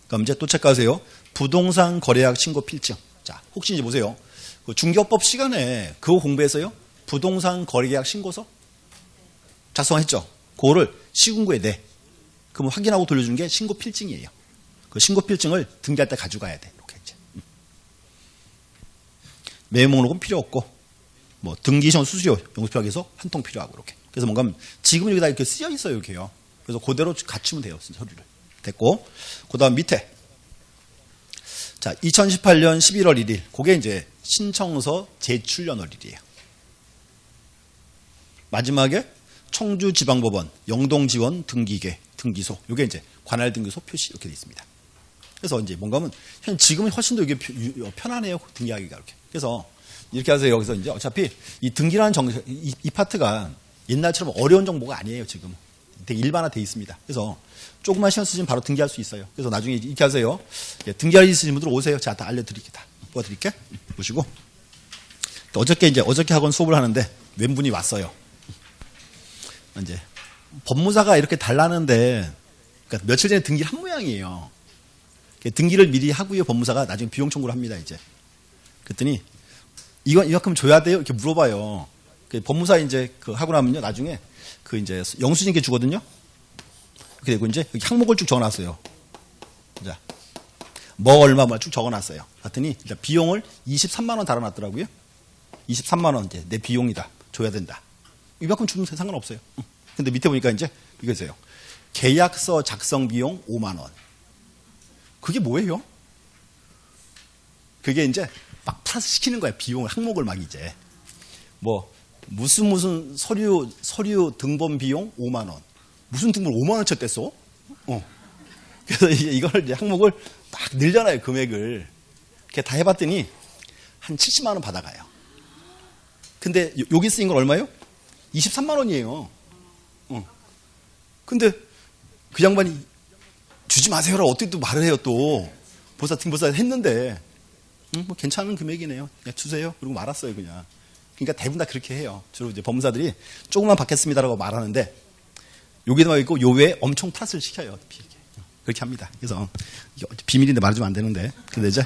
그럼 이제 또 체크하세요. 부동산 거래약 신고 필증. 자, 혹시 이제 보세요. 그 중개법 시간에 그거 공부해서요. 부동산 거래계약 신고서 작성했죠. 그거를 시군구에 내. 그럼 확인하고 돌려주는 게 신고 필증이에요. 그 신고 필증을 등기할 때 가져가야 돼. 이렇게 이제. 매매 목록은 필요 없고, 뭐 등기시험 수수료 영수표하기서 한 통 필요하고 이렇게. 그래서 뭔가 지금 여기다 이렇게 쓰여 있어요, 이렇게요. 그래서 그대로 갖추면 돼요, 서류를. 됐고, 그다음 밑에. 자, 2018년 11월 1일. 그게 이제 신청서 제출 연월일이에요. 마지막에 청주지방법원 영동지원 등기계 등기소. 이게 이제 관할 등기소 표시 이렇게 돼 있습니다. 그래서 이제 뭔가 하면 지금은 훨씬 더 이게 편하네요. 등기하기가 이렇게. 그래서 이렇게 하세요. 여기서 이제 어차피 이 등기라는 이 파트가 옛날처럼 어려운 정보가 아니에요. 지금 되게 일반화돼 있습니다. 그래서 조금만 신경 쓰시면 바로 등기할 수 있어요. 그래서 나중에 이렇게 하세요. 등기할 일 있으신 분들 오세요. 제가 다 알려드릴게. 다 보여드릴게. 보시고. 어저께 학원 수업을 하는데 웬분이 왔어요. 이제 법무사가 이렇게 달라는데, 그러니까 며칠 전에 등기를 한 모양이에요. 등기를 미리 하고요. 법무사가 나중에 비용 청구를 합니다. 이제. 그랬더니 이만큼 줘야 돼요. 이렇게 물어봐요. 법무사 이제 그 하고 나면요. 나중에 그 이제 영수증께 주거든요. 그리고 이제 항목을 쭉 적어놨어요. 자, 뭐 얼마 쭉 적어놨어요. 봤더니 비용을 23만 원 달아놨더라고요. 23만 원 이제 내 비용이다. 줘야 된다. 이만큼 주면 상관없어요. 근데 밑에 보니까 이제 이거세요. 계약서 작성 비용 5만 원. 그게 뭐예요? 그게 이제 막 플러스 시키는 거야. 비용을 항목을 막 이제 뭐 무슨 서류 등본 비용 5만 원. 무슨 등본 5만 원 쳤댔어? 그래서 이걸 이제 항목을 막 늘려놔요. 금액을. 이렇게 다 해봤더니 한 70만 원 받아가요. 근데 여기 쓰인 건 얼마예요? 23만 원이에요. 근데 그 양반이 주지 마세요라고 어떻게 또 말을 해요 또. 등보사 했는데 뭐 괜찮은 금액이네요. 그냥 주세요. 그리고 말았어요 그냥. 그러니까 대부분 다 그렇게 해요. 주로 이제 법무사들이 조금만 받겠습니다라고 말하는데 여기도 있고 요 외에 엄청 플러스를 시켜요. 그렇게 합니다. 그래서 비밀인데 말하면 안 되는데 근데 이제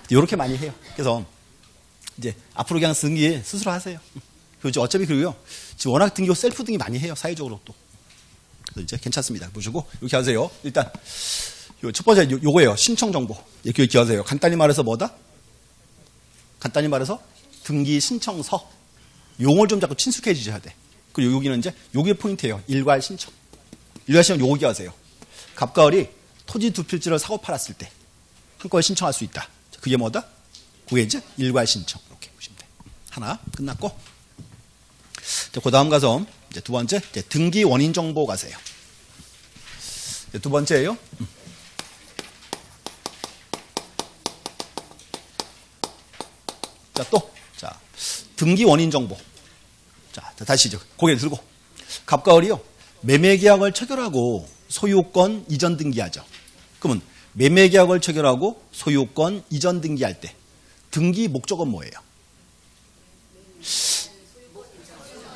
이렇게 많이 해요. 그래서 이제 앞으로 그냥 등기 스스로 하세요. 그리고 어차피 그리고요. 지금 워낙 등기 셀프 등기 많이 해요. 사회적으로 또. 그래서 이제 괜찮습니다. 보시고 이렇게 하세요. 일단 첫 번째 요거예요. 신청 정보. 이렇게 하세요. 간단히 말해서 뭐다? 간단히 말해서 등기 신청서. 용어를 좀 자꾸 친숙해지셔야 돼. 그리고 여기는 이제 요게 포인트예요. 일괄 신청. 일괄 신청 요거 기하세요. 갑과 을이 토지 두 필지를 사고 팔았을 때 한꺼번에 신청할 수 있다. 그게 뭐다? 그게 이제 일괄 신청. 이렇게 보시면 돼. 하나 끝났고. 그 다음 가서 이제 두 번째 이제 등기 원인 정보 가세요. 두 번째예요. 자, 또. 자, 등기 원인 정보. 자, 다시 이제 고개 들고. 갑과 을이요. 매매 계약을 체결하고 소유권 이전 등기하죠. 그러면 매매 계약을 체결하고 소유권 이전 등기할 때 등기 목적은 뭐예요?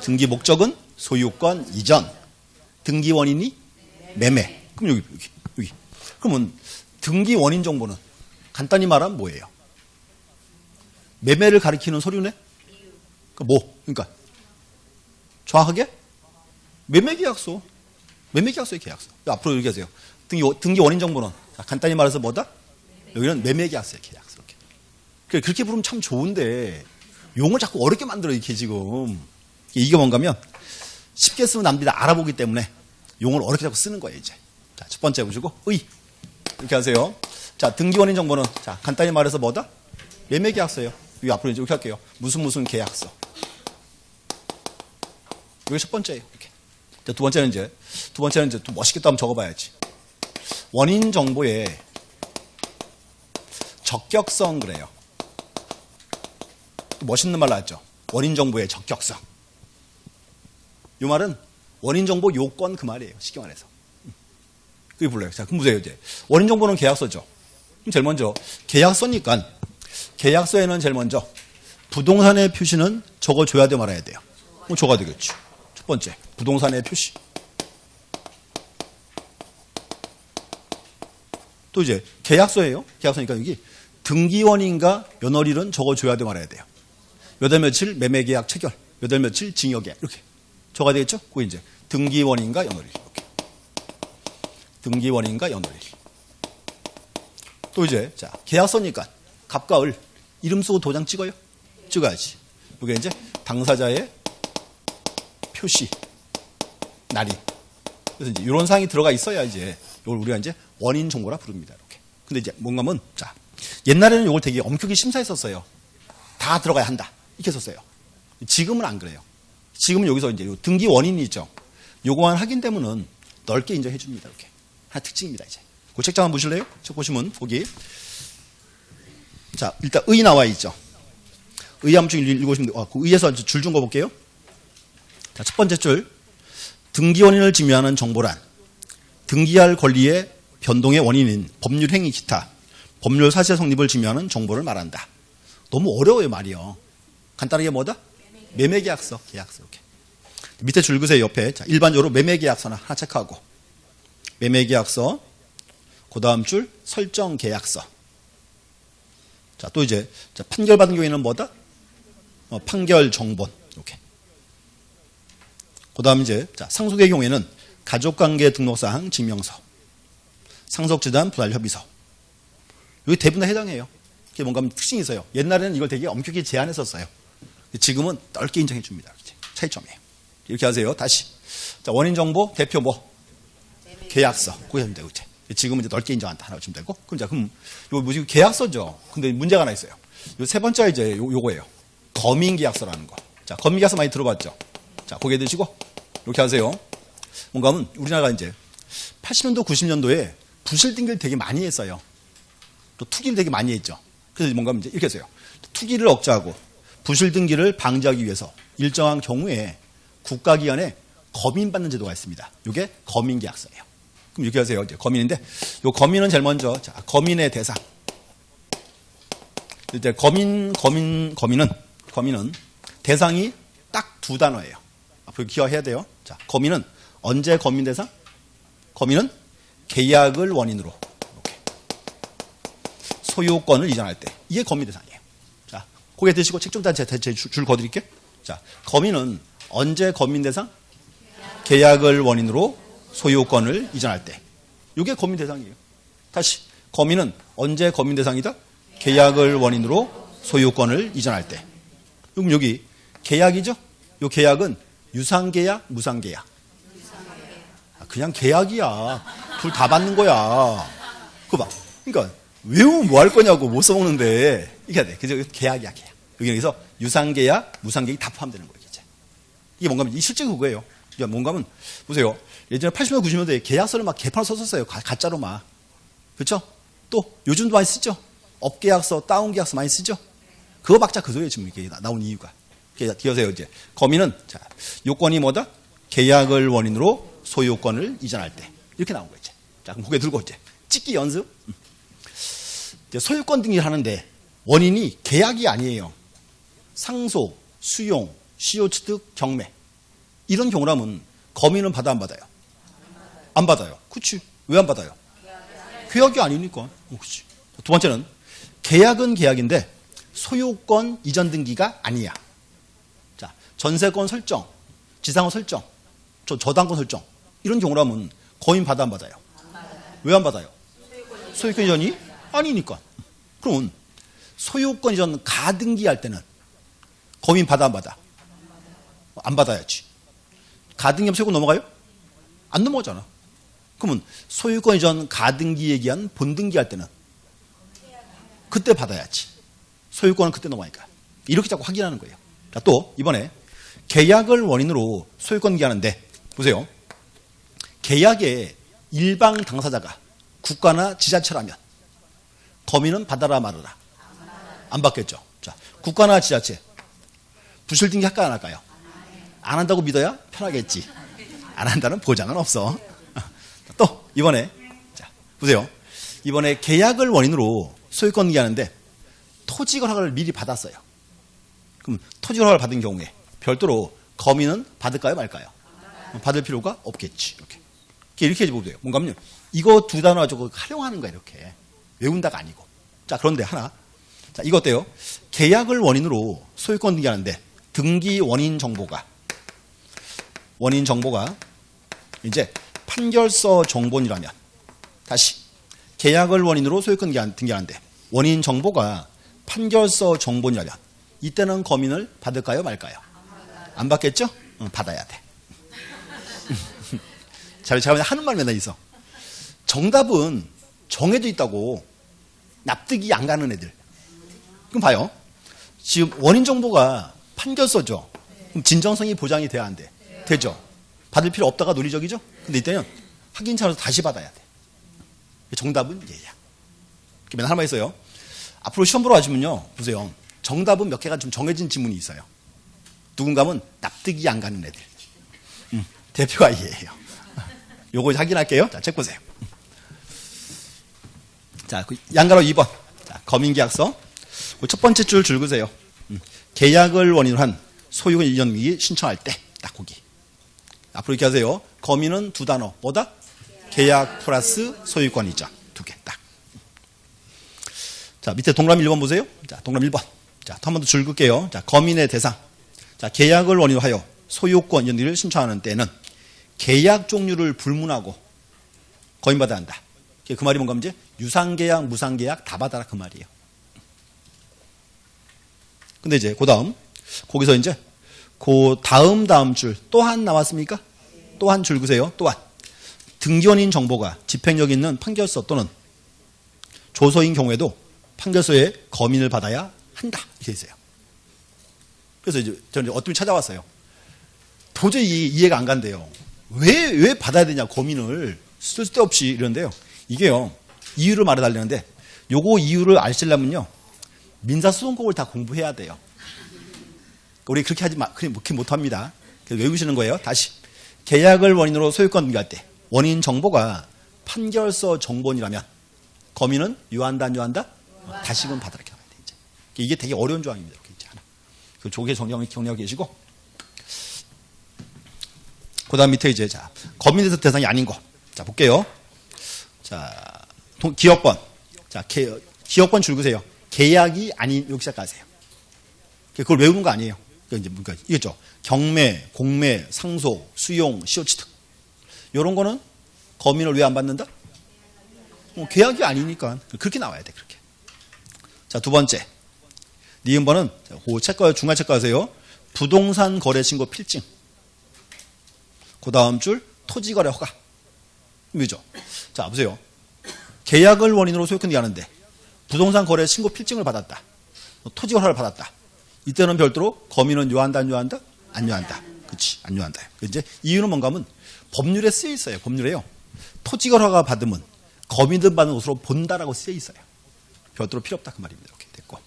등기 목적은 소유권 이전. 등기 원인이 매매. 그럼 여기. 그러면 등기 원인 정보는 간단히 말하면 뭐예요? 매매를 가리키는 서류네? 그러니까 정확하게 매매계약서. 매매계약서의 계약서. 앞으로 이렇게 하세요. 등기 원인 정보는 간단히 말해서 뭐다? 여기는 매매계약서의 계약서. 이렇게. 그렇게 부르면 참 좋은데 용어 자꾸 어렵게 만들어 이렇게 지금. 이게 뭔가 하면 쉽게 쓰면 남들이 다 알아보기 때문에 용어를 어렵게 자꾸 쓰는 거예요 이제. 자, 첫 번째 보시고 이렇게 하세요. 자, 등기 원인 정보는 자 간단히 말해서 뭐다? 매매계약서예요. 여기 앞으로 이제 이렇게 할게요. 무슨 계약서. 이게 첫 번째예요. 이렇게. 자, 두 번째는 이제 또 멋있게 또 한번 적어봐야지. 원인 정보의 적격성 그래요. 멋있는 말 나왔죠. 원인 정보의 적격성. 이 말은 원인 정보 요건 그 말이에요. 쉽게 말해서. 그게 불러요. 자, 그럼 보세요 이제. 원인 정보는 계약서죠. 그럼 제일 먼저 계약서니까 계약서에는 제일 먼저 부동산의 표시는 적어줘야 돼 말아야 돼요. 그럼 적어야 되겠죠. 첫 번째 부동산의 표시. 또 이제 계약서예요. 계약서니까 여기 등기원인과 연월일은 적어줘야 돼 말아야 돼요. 몇 월 며칠 매매계약 체결, 몇 월 며칠 징역계약 이렇게 적어야 되겠죠. 그게 이제 등기원인과 연월일 이렇게. 등기원인과 연월일. 또 이제 자 계약서니까 갑과 을 이름 쓰고 도장 찍어요. 찍어야지. 이게 이제 당사자의 표시 날이. 그래서 이제 이런 사항이 들어가 있어야 이제 이걸 우리가 이제 원인 정보라 부릅니다. 이렇게. 근데 이제 뭔가 하면 자 옛날에는 이걸 되게 엄격히 심사했었어요. 다 들어가야 한다. 이렇게 했었어요. 지금은 안 그래요. 지금은 여기서 이제 등기 원인이 있죠. 요거만 확인되면은 넓게 인정해 줍니다. 이렇게. 하나 특징입니다. 이제. 그 책장 한번 보실래요? 책 보시면 거기 자 일단 의 나와 있죠. 의 한번 쭉 읽으시면 돼요. 그 의에서 줄 준 거 볼게요. 자, 첫 번째 줄 등기 원인을 증명하는 정보란 등기할 권리의 변동의 원인인 법률 행위 기타 법률 사실 성립을 증명하는 정보를 말한다. 너무 어려워요 말이요. 간단하게 뭐다? 매매계약서, 계약서 이렇게. 밑에 줄 그세요 옆에. 자, 일반적으로 매매계약서나 하나 체크하고 매매계약서. 그 다음 줄 설정계약서. 자, 또 이제 자, 판결받은 경우에는 뭐다? 판결정본 이렇게. 그 다음 이제 자, 상속의 경우에는 가족관계 등록사항 증명서, 상속재단 분할협의서. 여기 대부분 다 해당해요. 이게 뭔가 특징이 있어요. 옛날에는 이걸 되게 엄격히 제한했었어요. 지금은 넓게 인정해 줍니다. 차이점이에요. 이렇게 하세요. 다시. 자, 원인정보 대표 뭐? 계약서. 그거 하면 되고 이제. 지금은 이제 넓게 인정한다. 하나 주면 되고. 그럼 이거 뭐지? 계약서죠. 근데 문제가 하나 있어요. 요 세 번째가 이제 요거예요. 검인계약서라는 거. 자, 검인계약서 많이 들어봤죠? 자, 고개 드시고 이렇게 하세요. 뭔가 하면 우리나라가 이제 80년도, 90년도에 부실 등기를 되게 많이 했어요. 또 투기를 되게 많이 했죠. 그래서 뭔가 하면 이제 이렇게 했어요. 투기를 억제하고 부실 등기를 방지하기 위해서 일정한 경우에 국가기관에 검인받는 제도가 있습니다. 이게 검인계약서예요. 그럼 이렇게 하세요. 이제 검인인데, 요 검인은 제일 먼저, 자, 검인의 대상. 이제 검인은 대상이 딱 두 단어예요. 앞으로 기억해야 돼요. 자, 검인은 언제 검인 대상? 검인은 계약을 원인으로 이렇게 소유권을 이전할 때 이게 검인 대상이에요. 자, 고개 드시고 책 좀 다 제 줄 거드릴게요. 자, 검인은 언제 검인 대상? 계약을 원인으로 소유권을 이전할 때 이게 검인 대상이에요. 다시 검인은 언제 검인 대상이다? 계약을 원인으로 소유권을 이전할 때. 그럼 여기 계약이죠? 요 계약은 유상계약, 무상계약. 그냥 계약이야. 둘 다 받는 거야. 그거 봐. 그러니까 외우면 뭐 할 거냐고 못 써먹는데 이게 돼. 그래서 계약이야, 계약. 여기서 유상계약, 무상계약이 다 포함되는 거예요. 이제. 이게 뭔가 하면 실제 그거예요. 그러니까 뭔가 하면 보세요. 예전에 80년대, 90년대에 계약서를 막 개판으로 썼었어요. 가짜로 막. 그렇죠? 또 요즘도 많이 쓰죠. 업계약서, 다운계약서 많이 쓰죠. 그거 박자 그 소리예요. 지금 이게 나온 이유가. 기억하세요. 이제 거미는 자, 요건이 뭐다? 계약을 원인으로 소유권을 이전할 때 이렇게 나온 거죠. 자, 그럼 고개 들고 이제 찍기 연습. 이제 소유권 등기를 하는데 원인이 계약이 아니에요. 상속, 수용, 시효취득, 경매 이런 경우라면 거미는 받아 안 받아요? 안 받아요. 그렇지? 왜 안 받아요? 계약이 아니니까. 그렇지. 두 번째는 계약은 계약인데 소유권 이전 등기가 아니야. 자, 전세권 설정, 지상권 설정, 저당권 설정 이런 경우라면 거인 받아 안 받아요? 왜 안 받아요? 소유권 이전이 아니니까. 그러면 소유권 이전 가등기할 때는 거인 받아 안 받아? 안 받아야지. 가등기하면 소유권 넘어가요? 안 넘어가잖아. 그러면 소유권 이전 가등기에 기한 본등기할 때는 그때 받아야지. 소유권은 그때 넘어가니까. 이렇게 자꾸 확인하는 거예요. 자, 또 이번에 계약을 원인으로 소유권 등기하는데 보세요. 계약의 일방 당사자가 국가나 지자체라면 거미는 받아라 말아라? 안 받겠죠. 자, 국가나 지자체 부실 등기 할까 안 할까요? 안 한다고 믿어야 편하겠지. 안 한다는 보장은 없어. 또 이번에 자, 보세요. 이번에 계약을 원인으로 소유권 등기하는데 토지 허락을 미리 받았어요. 그럼 토지 허락을 받은 경우에 별도로 거미는 받을까요 말까요? 받을 필요가 없겠지. 이렇게 해보세요. 뭔가 하면 이거 두 단어 가지고 활용하는 거야. 이렇게 외운다가 아니고. 자, 그런데 하나. 자, 이거 어때요? 계약을 원인으로 소유권 등기하는데 등기 원인 정보가 이제 판결서 정본이라면 다시 계약을 원인으로 소유권 등기하는데 원인 정보가 판결서 정본이라면 이때는 거민을 받을까요 말까요? 안 받겠죠? 받아야 돼. 제가 하는 말 맨날 있어. 정답은 정해져 있다고 납득이 안 가는 애들. 그럼 봐요. 지금 원인 정보가 판결서죠. 그럼 진정성이 보장이 돼야 안 돼? 되죠. 받을 필요 없다가 논리적이죠? 근데 이때는 확인차로 다시 받아야 돼. 정답은 얘야. 맨날 하나 있어요. 앞으로 시험 보러 가시면요. 보세요. 정답은 몇 개가 좀 정해진 지문이 있어요. 누군가는 납득이 안 가는 애들. 대표가 얘예요. 요거 확인할게요. 자, 책 보세요. 자, 양가로 2번. 자, 거민계약서. 첫 번째 줄 긁으세요. 계약을 원인으로 한 소유권 이전 등기 신청할 때 딱 거기. 앞으로 이렇게 하세요. 거민은 두 단어. 뭐다? 계약 플러스 소유권 이전. 두 개 딱. 자, 밑에 동그라미 1번 보세요. 자, 동그라미 1번. 자, 한 번 더 줄 긋게요. 자, 거민의 대상. 자, 계약을 원인으로 하여 소유권 이전 등기를 신청하는 때는 계약 종류를 불문하고 거인받아야 한다. 그 말이 뭔가 하면 이제 유상계약, 무상계약 다 받아라 그 말이에요. 근데 이제 그 다음 거기서 이제 그 다음 줄 또한 나왔습니까? 또한 줄 그세요. 또한 등기원인 정보가 집행력 있는 판결서 또는 조서인 경우에도 판결서에 거민을 받아야 한다. 이렇게 있어요. 그래서 이제 저는 어떤 분이 찾아왔어요. 도저히 이해가 안 간대요. 왜 받아야 되냐 거민을 쓸데없이 이러는데요. 이게요 이유를 말해달라는데 요거 이유를 아시려면요 민사소송법을 다 공부해야 돼요. 우리 그렇게 하지 마. 그렇게 못합니다. 외우시는 거예요. 다시 계약을 원인으로 소유권 등기할 때 원인 정보가 판결서 정본이라면 거민은 유한다 안 유한다? 다시금 받아라. 이렇게 하면 돼, 이제. 이게 되게 어려운 조항입니다. 이렇게 있지 않아. 그 조개 정리하고 계시고 그 다음 밑에 이제 자 거민 대상이 아닌 거. 자 볼게요. 자 기업권. 자 기업권 줄 그세요. 계약이 아닌 여기 시작하세요. 그걸 외우는 거 아니에요. 그러니까 이겠죠. 경매, 공매, 상속, 수용, 시효취득 이런 거는 거민을 왜 안 받는다? 계약이 아니니까 그렇게 나와야 돼. 그렇게. 자 두 번째 니은번은 그 책과 중간 책과 하세요. 부동산 거래 신고 필증. 그 다음 줄 토지 거래 허가. 그죠? 자, 보세요. 계약을 원인으로 소유권 얘기하는데 부동산 거래 신고 필증을 받았다. 토지 허가를 받았다. 이때는 별도로 거민은 요한다, 안 요한다? 안 요한다. 그렇지, 안 요한다. 이제 이유는 뭔가 하면 법률에 쓰여 있어요. 법률에요. 토지 허가 받으면 거민들 받는 것으로 본다라고 쓰여 있어요. 별도로 필요 없다 그 말입니다. 이렇게 됐고.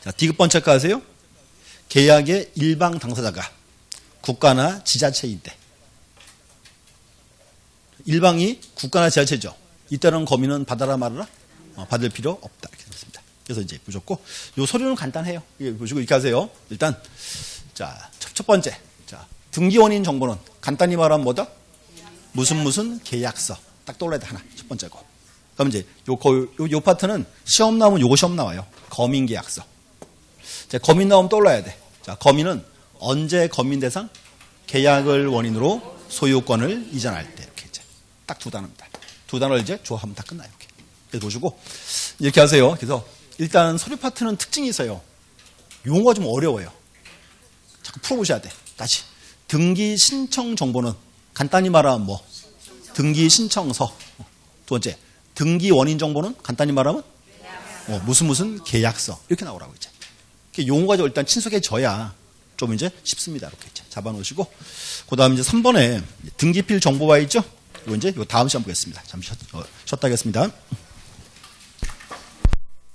자, 디귿번 체크하세요. 계약의 일방 당사자가 국가나 지자체인데 일방이 국가나 지자체죠. 이때는 거민은 받아라 말아라? 받을 필요 없다. 이렇게 됐습니다. 그래서 이제 보셨고, 요 서류는 간단해요. 보시고 이렇게 하세요. 일단, 자, 첫 번째. 자, 등기원인 정보는 간단히 말하면 뭐다? 무슨 계약서. 딱 떠올라야 돼, 하나. 첫 번째고. 그럼 이제 요 파트는 시험 나오면 요거 시험 나와요. 거민계약서. 자, 거민 나오면 떠올라야 돼. 자, 거민은 언제 거민 대상? 계약을 원인으로 소유권을 이전할 때. 이렇게 이제 딱 두 단어입니다. 두 단어를 이제 조합하면 다 끝나요. 이렇게. 그래서 보시고, 이렇게 하세요. 그래서 일단 서류 파트는 특징이 있어요. 용어가 좀 어려워요. 자꾸 풀어보셔야 돼. 다시. 등기 신청 정보는 간단히 말하면 뭐? 등기 신청서. 두 번째. 등기 원인 정보는 간단히 말하면 무슨 계약서. 이렇게 나오라고 이제. 용어가 좀 일단 친숙해져야 좀 이제 쉽습니다. 이렇게 이제 잡아놓으시고. 그 다음에 이제 3번에 등기필 정보가 있죠? 이거 이제 다음 시간 보겠습니다. 잠시 쉬었다 하겠습니다.